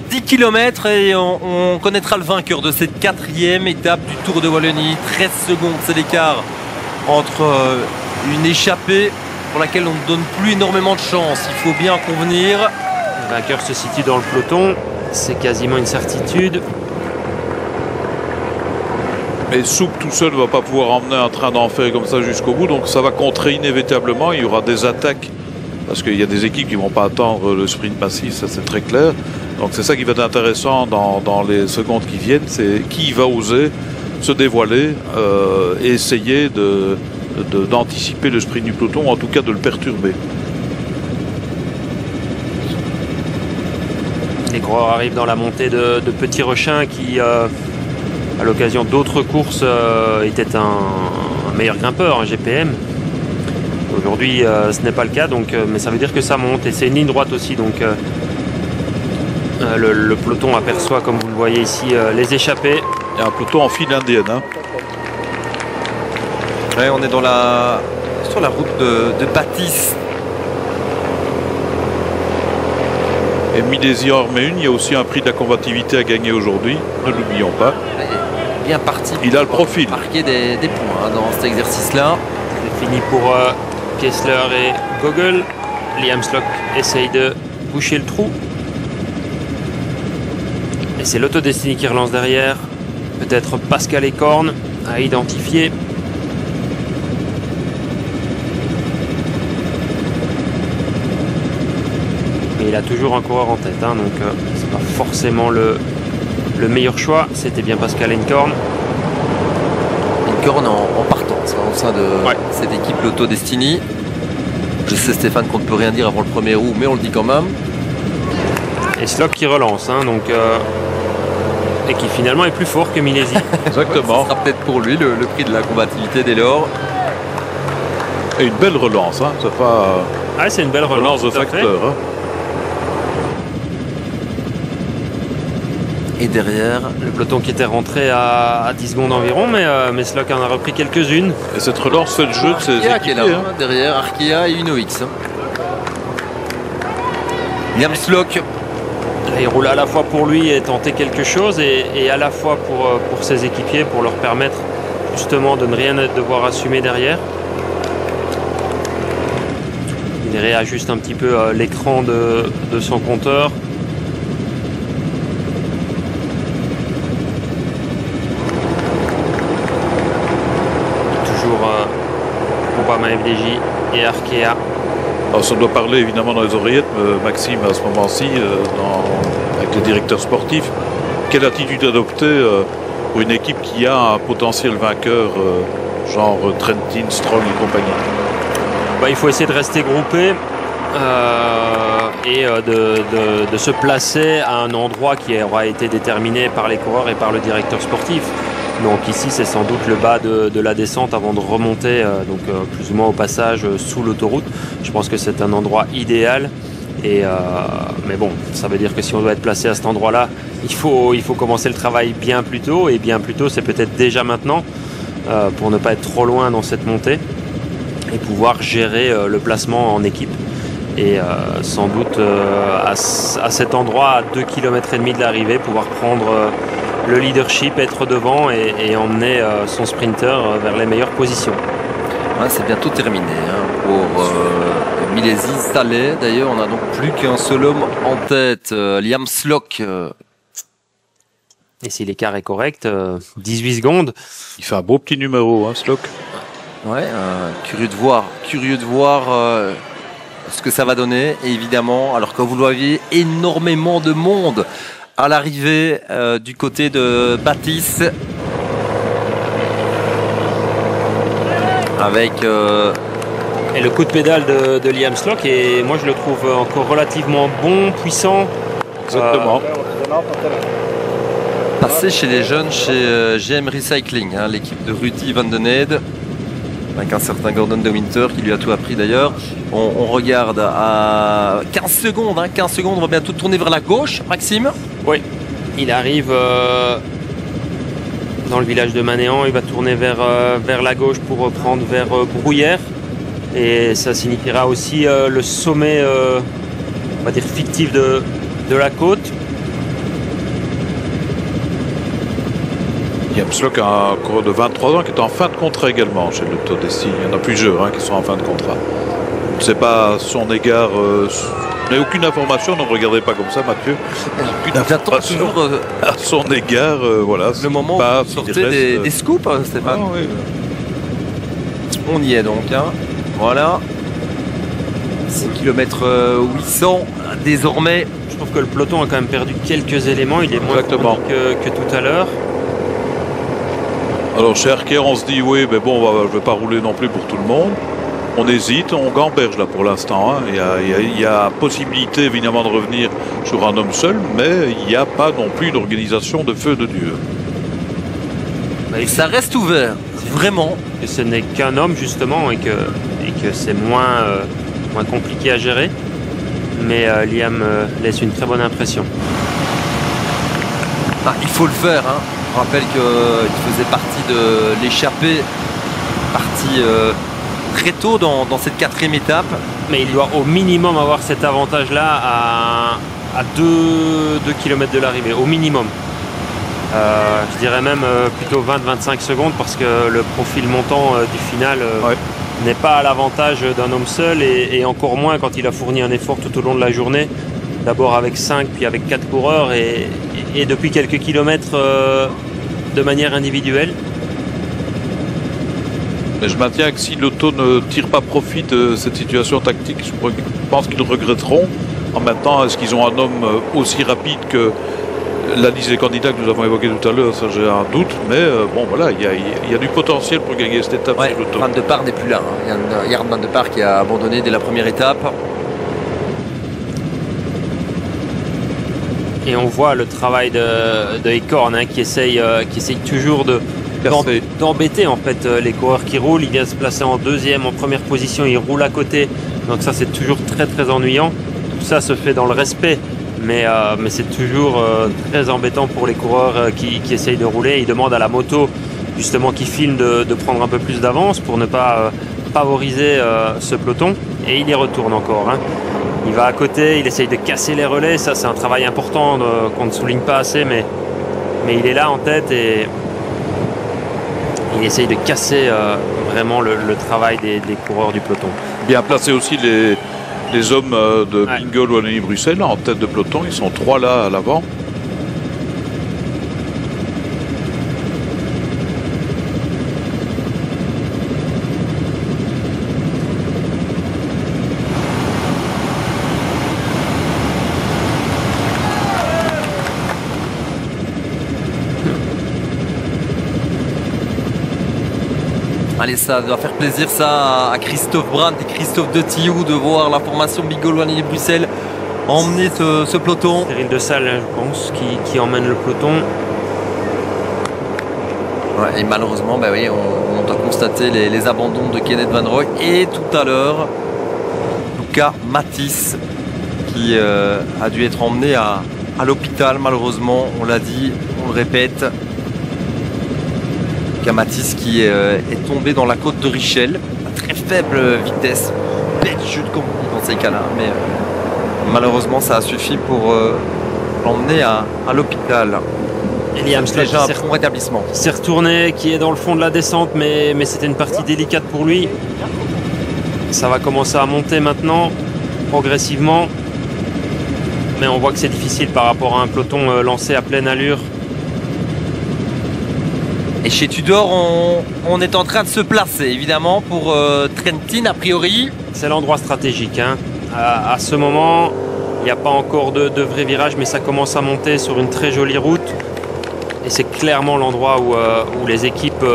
10 km et on connaîtra le vainqueur de cette 4e étape du Tour de Wallonie. 13 secondes, c'est l'écart entre une échappée pour laquelle on ne donne plus énormément de chance. Il faut bien en convenir. Le vainqueur se situe dans le peloton, c'est quasiment une certitude. Mais Soupe tout seul ne va pas pouvoir emmener un train d'enfer comme ça jusqu'au bout, donc ça va contrer inévitablement. Il y aura des attaques parce qu'il y a des équipes qui ne vont pas attendre le sprint massif, ça c'est très clair. Donc c'est ça qui va être intéressant dans les secondes qui viennent, c'est qui va oser se dévoiler et essayer d'anticiper le sprint du peloton, ou en tout cas de le perturber. Les coureurs arrivent dans la montée de Petit Rechin qui, à l'occasion d'autres courses, était un meilleur grimpeur, un GPM. Aujourd'hui, ce n'est pas le cas, donc, mais ça veut dire que ça monte et c'est une ligne droite aussi. Donc le peloton aperçoit, comme vous le voyez ici, les échappées. Il y a un peloton en file indienne. Hein. Ouais, on est sur la route de Bathys. Et Milesi en remet une. Il y a aussi un prix de la combativité à gagner aujourd'hui. Ne l'oublions pas. Bien parti. Il a le profil. Marquer des points dans cet exercice-là. C'est fini pour Kessler et Gogol. Liam Slock essaye de boucher le trou. Et c'est l'Auto Destiny qui relance derrière. Peut-être Pascal Ekorn à identifier. Mais il a toujours un coureur en tête, hein, donc c'est pas forcément le meilleur choix. C'était bien Pascal Ekorn. Ekorn en partance au sein de cette équipe l'Auto Destiny. Je sais Stéphane qu'on ne peut rien dire avant le premier roue, mais on le dit quand même. Et Slock qui relance, hein, donc et qui finalement est plus fort que Milesi. Exactement. Ce sera peut-être pour lui le prix de la combativité dès lors. Et une belle relance, hein. C'est pas. Ah, c'est une belle relance de facteur. Hein. Et derrière, le peloton qui était rentré à 10 secondes environ, mais Slock en a repris quelques-unes. Et cette relance fait le jeu de ses équipiers. Qui est là, hein. Derrière Arkea et Uno-X. Liam Slock. Là, il roule à la fois pour lui et tenter quelque chose, et à la fois pour ses équipiers, pour leur permettre justement de ne rien devoir assumer derrière. Il réajuste un petit peu l'écran de son compteur. Toujours Obama FDJ et Arkea. Alors ça doit parler évidemment dans les oreillettes, Maxime, à ce moment-ci, avec les directeurs sportifs. Quelle attitude adopter pour une équipe qui a un potentiel vainqueur, genre Trentin, Strong et compagnie? Il faut essayer de rester groupé et de se placer à un endroit qui aura été déterminé par les coureurs et par le directeur sportif. Donc ici c'est sans doute le bas de la descente avant de remonter plus ou moins au passage sous l'autoroute. Je pense que c'est un endroit idéal. Mais bon, ça veut dire que si on doit être placé à cet endroit-là, il faut commencer le travail bien plus tôt. Et bien plus tôt, c'est peut-être déjà maintenant pour ne pas être trop loin dans cette montée et pouvoir gérer le placement en équipe. Et sans doute à cet endroit, à 2,5 km de l'arrivée, pouvoir prendre le leadership, être devant et emmener son sprinter vers les meilleures positions. Ouais, c'est bientôt terminé pour Milesi Saleh. D'ailleurs, on n'a donc plus qu'un seul homme en tête, Liam Slock. Et si l'écart est correct, 18 secondes. Il fait un beau petit numéro, hein, Slock. Ouais, curieux de voir ce que ça va donner. Et évidemment, alors que vous le voyez, énormément de monde à l'arrivée du côté de Bathys. Avec et le coup de pédale de Liam Slock, et moi je le trouve encore relativement bon, puissant. Exactement. Passé chez les jeunes, chez GM Recycling, hein, l'équipe de Rudy Van Den Hede, avec un certain Gordon de Winter qui lui a tout appris d'ailleurs. On regarde à 15 secondes, 15 secondes, on va bientôt tourner vers la gauche, Maxime. Oui, il arrive dans le village de Manéan, il va tourner vers la gauche pour reprendre vers Brouillère. Et ça signifiera aussi le sommet, on va dire fictif de la côte. Liam Slock a un coureur de 23 ans qui est en fin de contrat également chez l'Auto Destiny. Il y en a plusieurs qui sont en fin de contrat. Je ne sais pas à son égard. Je n'ai aucune information, ne regardez pas comme ça, Mathieu. Aucune information à son égard. Voilà, le moment où vous sortez des scoops, Stéphane. Ah, oui. On y est donc. Voilà. 6 km 800 désormais. Je trouve que le peloton a quand même perdu quelques éléments. Il est moins fourni que tout à l'heure. Alors chez Arkea, on se dit oui, mais bon, je ne vais pas rouler non plus pour tout le monde. On hésite, on gamberge là pour l'instant. Il y a possibilité évidemment de revenir sur un homme seul, mais il n'y a pas non plus d'organisation de feu de Dieu. Et ça reste ouvert, vraiment. Et ce n'est qu'un homme justement, et et que c'est moins compliqué à gérer. Mais Liam laisse une très bonne impression. Ah, il faut le faire. Hein. Je rappelle qu'il faisait partie de l'échappée, parti très tôt dans cette 4e étape. Mais il doit au minimum avoir cet avantage-là à 2 km de l'arrivée, au minimum. Je dirais même plutôt 20-25 secondes parce que le profil montant du final n'est pas à l'avantage d'un homme seul et encore moins quand il a fourni un effort tout au long de la journée. D'abord avec 5 puis avec 4 coureurs et depuis quelques kilomètres de manière individuelle. Mais je maintiens que si l'auto ne tire pas profit de cette situation tactique, je pense qu'ils regretteront. En même temps, est-ce qu'ils ont un homme aussi rapide que la liste des candidats que nous avons évoqué tout à l'heure? Ça, j'ai un doute. Mais bon, voilà, il y a du potentiel pour gagner cette étape sur l'auto. Van de Par n'est plus là. Hein. Il y a Van de Par qui a abandonné dès la première étape. Et on voit le travail de Ekorn qui essaye toujours d'embêter en fait les coureurs qui roulent. Il vient se placer en 2e, en première position, il roule à côté. Donc ça c'est toujours très très ennuyant. Tout ça se fait dans le respect, mais c'est toujours très embêtant pour les coureurs qui essayent de rouler. Ils demandent à la moto justement qui filme de prendre un peu plus d'avance pour ne pas favoriser ce peloton. Et il y retourne encore. Hein. Il va à côté, il essaye de casser les relais. Ça c'est un travail important qu'on ne souligne pas assez, mais il est là en tête et il essaye de casser vraiment le travail des coureurs du peloton. Bien placé aussi les hommes de Bingoal Wallonie-Bruxelles en tête de peloton. Ils sont 3 là à l'avant. Allez, ça doit faire plaisir ça à Christophe Brandt et Christophe de Tillou de voir la formation Bingoal Wallonie-Bruxelles emmener ce peloton. Cyril de Salle, je pense, qui emmène le peloton. Ouais, et malheureusement, bah oui, on doit constater les abandons de Kenneth Van Rooij et tout à l'heure, Luca Mathys qui a dû être emmené à l'hôpital, malheureusement, on l'a dit, on le répète. Mathys qui est tombé dans la côte de Richel à très faible vitesse, bête chute comme on dit dans ces cas-là, mais malheureusement ça a suffi pour l'emmener à l'hôpital. Liam déjà un bon rétablissement. S'est retourné, qui est dans le fond de la descente, mais c'était une partie délicate pour lui. Ça va commencer à monter maintenant, progressivement, mais on voit que c'est difficile par rapport à un peloton lancé à pleine allure. Et chez Tudor, on est en train de se placer, évidemment, pour Trentin, a priori. C'est l'endroit stratégique. Hein. À ce moment, il n'y a pas encore de vrai virage, mais ça commence à monter sur une très jolie route. Et c'est clairement l'endroit où les équipes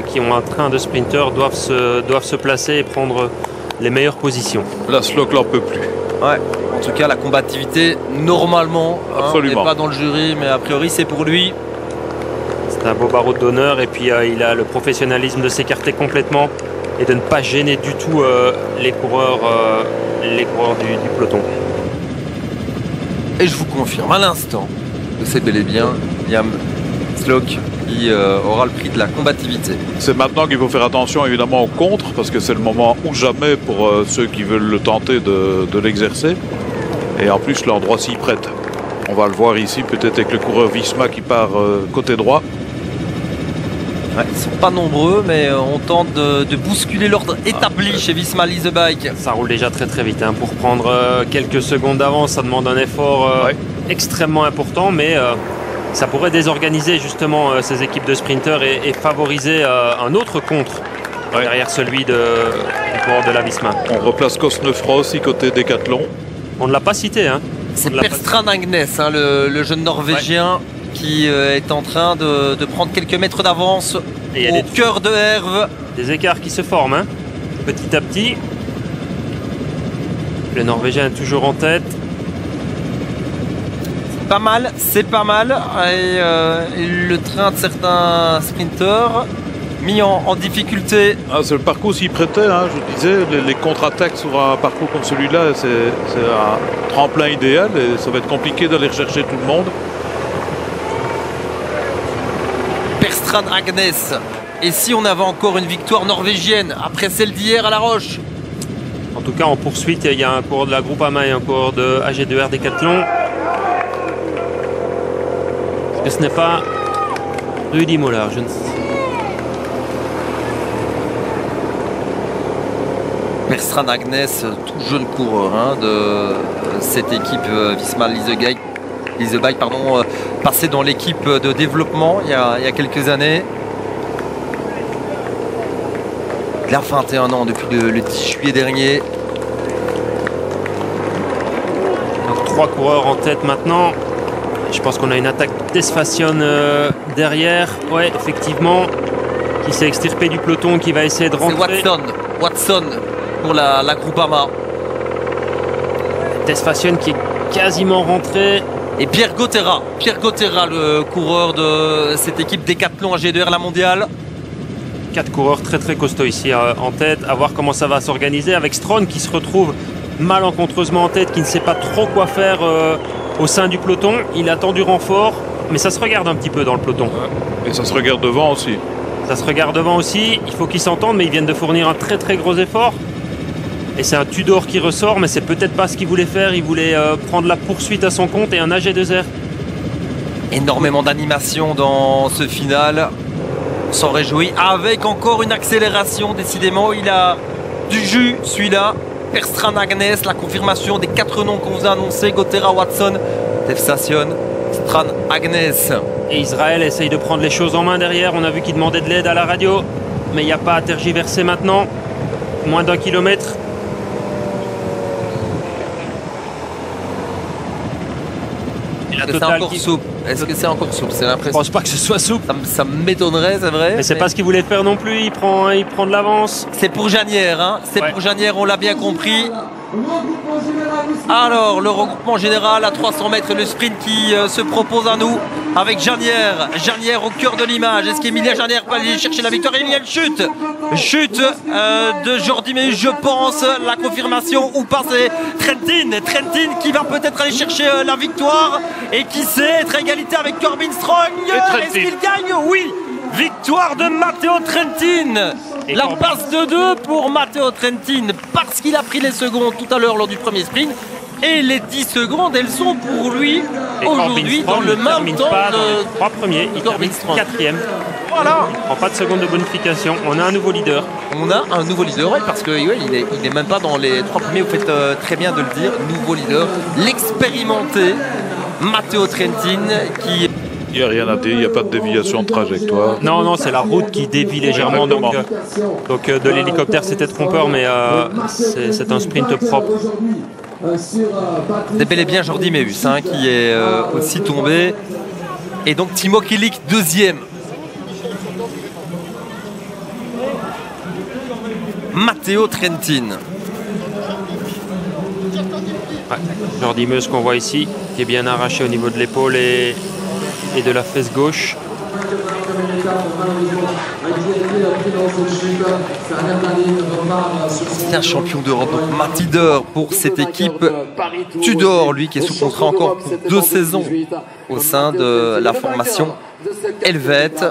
qui ont un train de sprinters doivent se placer et prendre les meilleures positions. La Slock n'en peut plus. Ouais. En tout cas, la combativité, normalement, on n'est pas dans le jury, mais a priori, c'est pour lui. C'est un beau barreau d'honneur et puis il a le professionnalisme de s'écarter complètement et de ne pas gêner du tout les coureurs du peloton. Et je vous confirme à l'instant que c'est bel et bien Liam Slock qui aura le prix de la combativité. C'est maintenant qu'il faut faire attention évidemment au contre parce que c'est le moment ou jamais pour ceux qui veulent le tenter de l'exercer. Et en plus l'endroit s'y prête. On va le voir ici peut-être avec le coureur Visma qui part côté droit. Ouais, ils ne sont pas nombreux, mais on tente de bousculer l'ordre établi chez Visma Lease a Bike. Ça roule déjà très très vite. Hein. Pour prendre quelques secondes d'avance, ça demande un effort extrêmement important, mais ça pourrait désorganiser justement ces équipes de sprinters et favoriser un autre contre derrière celui du coureur de la Visma. On replace Cosnefroy aussi côté Décathlon. On ne l'a pas cité. Hein. C'est Per Strand Agnes, hein, le jeune Norvégien qui est en train de prendre quelques mètres d'avance au cœur de Herve. Des écarts qui se forment hein, petit à petit. Le Norvégien est toujours en tête. C'est pas mal. Et le train de certains sprinteurs mis en difficulté. Ah, c'est le parcours s'y prêtait, hein, je disais, les contre-attaques sur un parcours comme celui-là, c'est un tremplin idéal et ça va être compliqué d'aller rechercher tout le monde. Perstrand Agnes. Et si on avait encore une victoire norvégienne après celle d'hier à La Roche? En tout cas, en poursuite, il y a un coureur de la Groupama et un coureur de AG2R Décathlon. Est-ce que ce n'est pas Rudy Mollard? Je ne sais. Perstrand Agnes, tout jeune coureur hein, de cette équipe Visma Leasebike, passé dans l'équipe de développement il y a quelques années. Il a 21 ans depuis le 10 juillet dernier. Donc 3 coureurs en tête maintenant. Je pense qu'on a une attaque Tesfacion derrière. Ouais, effectivement. Qui s'est extirpé du peloton, qui va essayer de rentrer. C'est Watson pour la Groupama. Tesfacion qui est quasiment rentré. Et Pierre Gauthierat, le coureur de cette équipe Décathlon AG2R La Mondiale. 4 coureurs très très costauds ici en tête. À voir comment ça va s'organiser avec Strong qui se retrouve malencontreusement en tête, qui ne sait pas trop quoi faire au sein du peloton. Il attend du renfort, mais ça se regarde un petit peu dans le peloton. Et ça se regarde devant aussi. Ça se regarde devant aussi. Il faut qu'ils s'entendent, mais ils viennent de fournir un très très gros effort. Et c'est un Tudor qui ressort, mais c'est peut-être pas ce qu'il voulait faire. Il voulait prendre la poursuite à son compte et un AG2R. Énormément d'animation dans ce final. On s'en réjouit avec encore une accélération. Décidément, il a du jus celui-là. Perstrand Agnes, la confirmation des 4 noms qu'on vous a annoncés. Gauthierat, Watson, Tesfacion, Strand Agnes. Et Israël essaye de prendre les choses en main derrière. On a vu qu'il demandait de l'aide à la radio, mais il n'y a pas à tergiverser maintenant. Moins d'1 kilomètre. Est-ce que c'est encore souple? Est-ce que c'est encore souple? C'est l'impression. Je pense pas que ce soit souple. Ça m'étonnerait, c'est vrai. Mais c'est pas ce qu'il voulait faire non plus. Il prend de l'avance. C'est pour Janière, hein. C'est pour Janière, on l'a bien compris. Alors, le regroupement général à 300 mètres, le sprint qui se propose à nous avec Janière. Janière au cœur de l'image. Est-ce qu'Emilia Janière peut aller chercher la victoire? Il y a une chute. Chute de Jordi Meus, je pense. La confirmation ou pas, c'est Trentin qui va peut-être aller chercher la victoire. Et qui sait être à égalité avec Corbin Strong. Est-ce qu'il gagne? Oui. Victoire de Matteo Trentin. La passe de 2 pour Matteo Trentin parce qu'il a pris les secondes tout à l'heure lors du premier sprint. Et les 10 secondes, elles sont pour lui aujourd'hui dans le même temps de 3 premiers. Il termine 4e. Voilà. Il ne prend pas de seconde de bonification. On a un nouveau leader. On a un nouveau leader, ouais, parce qu'il n'est même pas dans les 3 premiers. Vous faites très bien de le dire. Nouveau leader, l'expérimenté Matteo Trentin qui... Il n'y a rien à dire, il n'y a pas de déviation de trajectoire. Non, c'est la route qui dévie légèrement. Donc de l'hélicoptère, c'était trompeur, mais c'est un sprint propre. C'est bel et bien Jordi Meus hein, qui est aussi tombé. Et donc Timo Kilik, 2e. Matteo Trentin. Ouais, Jordi Meus qu'on voit ici, qui est bien arraché au niveau de l'épaule et de la fesse gauche. C'est un champion d'Europe, donc Matidor pour cette équipe. Tudor, lui, qui est sous contrat encore pour 2 saisons au sein de la formation helvète.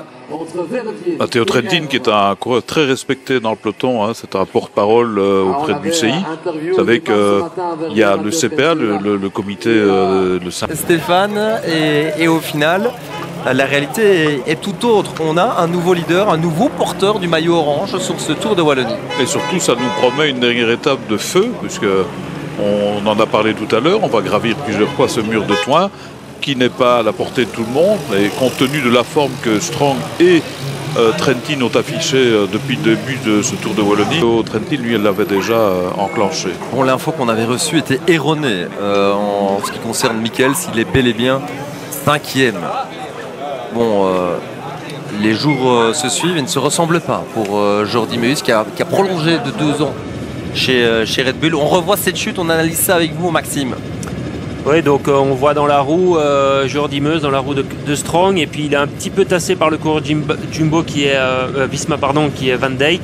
Matteo Trentin, qui est un coureur très respecté dans le peloton, hein, c'est un porte-parole auprès de l'UCI. Vous savez qu'il y a le CPA, le comité de Stéphane, et au final, la réalité est tout autre. On a un nouveau leader, un nouveau porteur du maillot orange sur ce Tour de Wallonie. Et surtout, ça nous promet une dernière étape de feu, puisque on en a parlé tout à l'heure. On va gravir plusieurs fois ce mur de Thoin, qui n'est pas à la portée de tout le monde. Et compte tenu de la forme que Strong et Trentin ont affiché depuis le début de ce Tour de Wallonie, Trentin, lui, elle l'avait déjà enclenché. Bon, l'info qu'on avait reçue était erronée en ce qui concerne Michels. Il est bel et bien 5e. Bon, les jours se suivent et ne se ressemblent pas pour Jordi Meus qui a prolongé de 2 ans chez Red Bull. On revoit cette chute, on analyse ça avec vous, Maxime. Oui, donc on voit dans la roue Jordi Meus, dans la roue de Strong, et puis il est un petit peu tassé par le coureur Jumbo qui est Visma, pardon, qui est Van Dijk.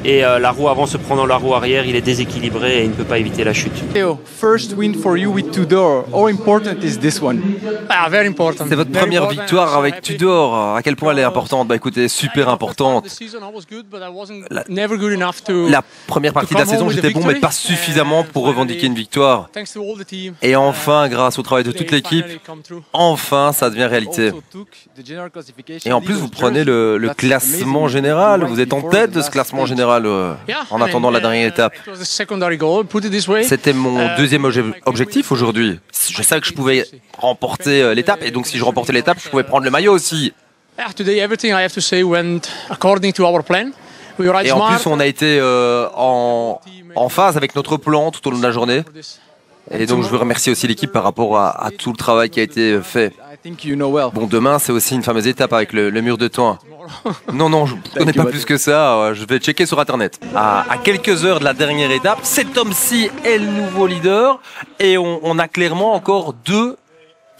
Et la roue avant se prend dans la roue arrière, il est déséquilibré et il ne peut pas éviter la chute. Theo, first win for you with Tudor. How important is this one? Ah, very important. C'est votre première victoire avec Tudor. À quel point elle est importante? Bah écoutez, super importante. La première partie de la saison, j'étais bon, mais pas suffisamment pour revendiquer une victoire. Et enfin, grâce au travail de toute l'équipe, enfin, ça devient réalité. Et en plus, vous prenez le classement général. Vous êtes en tête de ce classement général en attendant la dernière étape. C'était mon deuxième objectif aujourd'hui. Je savais que je pouvais remporter l'étape, et donc si je remportais l'étape, je pouvais prendre le maillot aussi. Et en plus, on a été en phase avec notre plan tout au long de la journée. Et donc je veux remercier aussi l'équipe par rapport à tout le travail qui a été fait. Bon, demain c'est aussi une fameuse étape avec le mur de Thouin. Non, je ne connais pas plus que ça, je vais checker sur internet. À quelques heures de la dernière étape, cet homme-ci est le nouveau leader, et on a clairement encore deux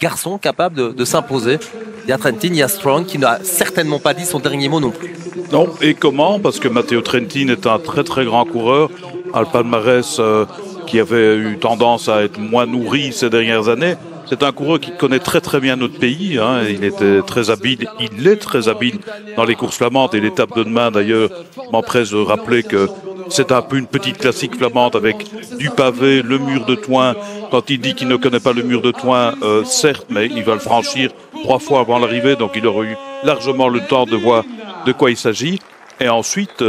garçons capables de s'imposer. Il y a Trentin, il y a Strong, qui n'a certainement pas dit son dernier mot non plus. Non, et comment? Parce que Matteo Trentin est un très très grand coureur, un palmarès qui avait eu tendance à être moins nourri ces dernières années. C'est un coureur qui connaît très très bien notre pays, hein. Il était très habile, il est très habile dans les courses flamandes, et l'étape de demain d'ailleurs m'empresse de rappeler que c'est un peu une petite classique flamande avec du pavé, le mur de Thouin. Quand il dit qu'il ne connaît pas le mur de Thouin, certes, mais il va le franchir 3 fois avant l'arrivée, donc il aura eu largement le temps de voir de quoi il s'agit. Et ensuite,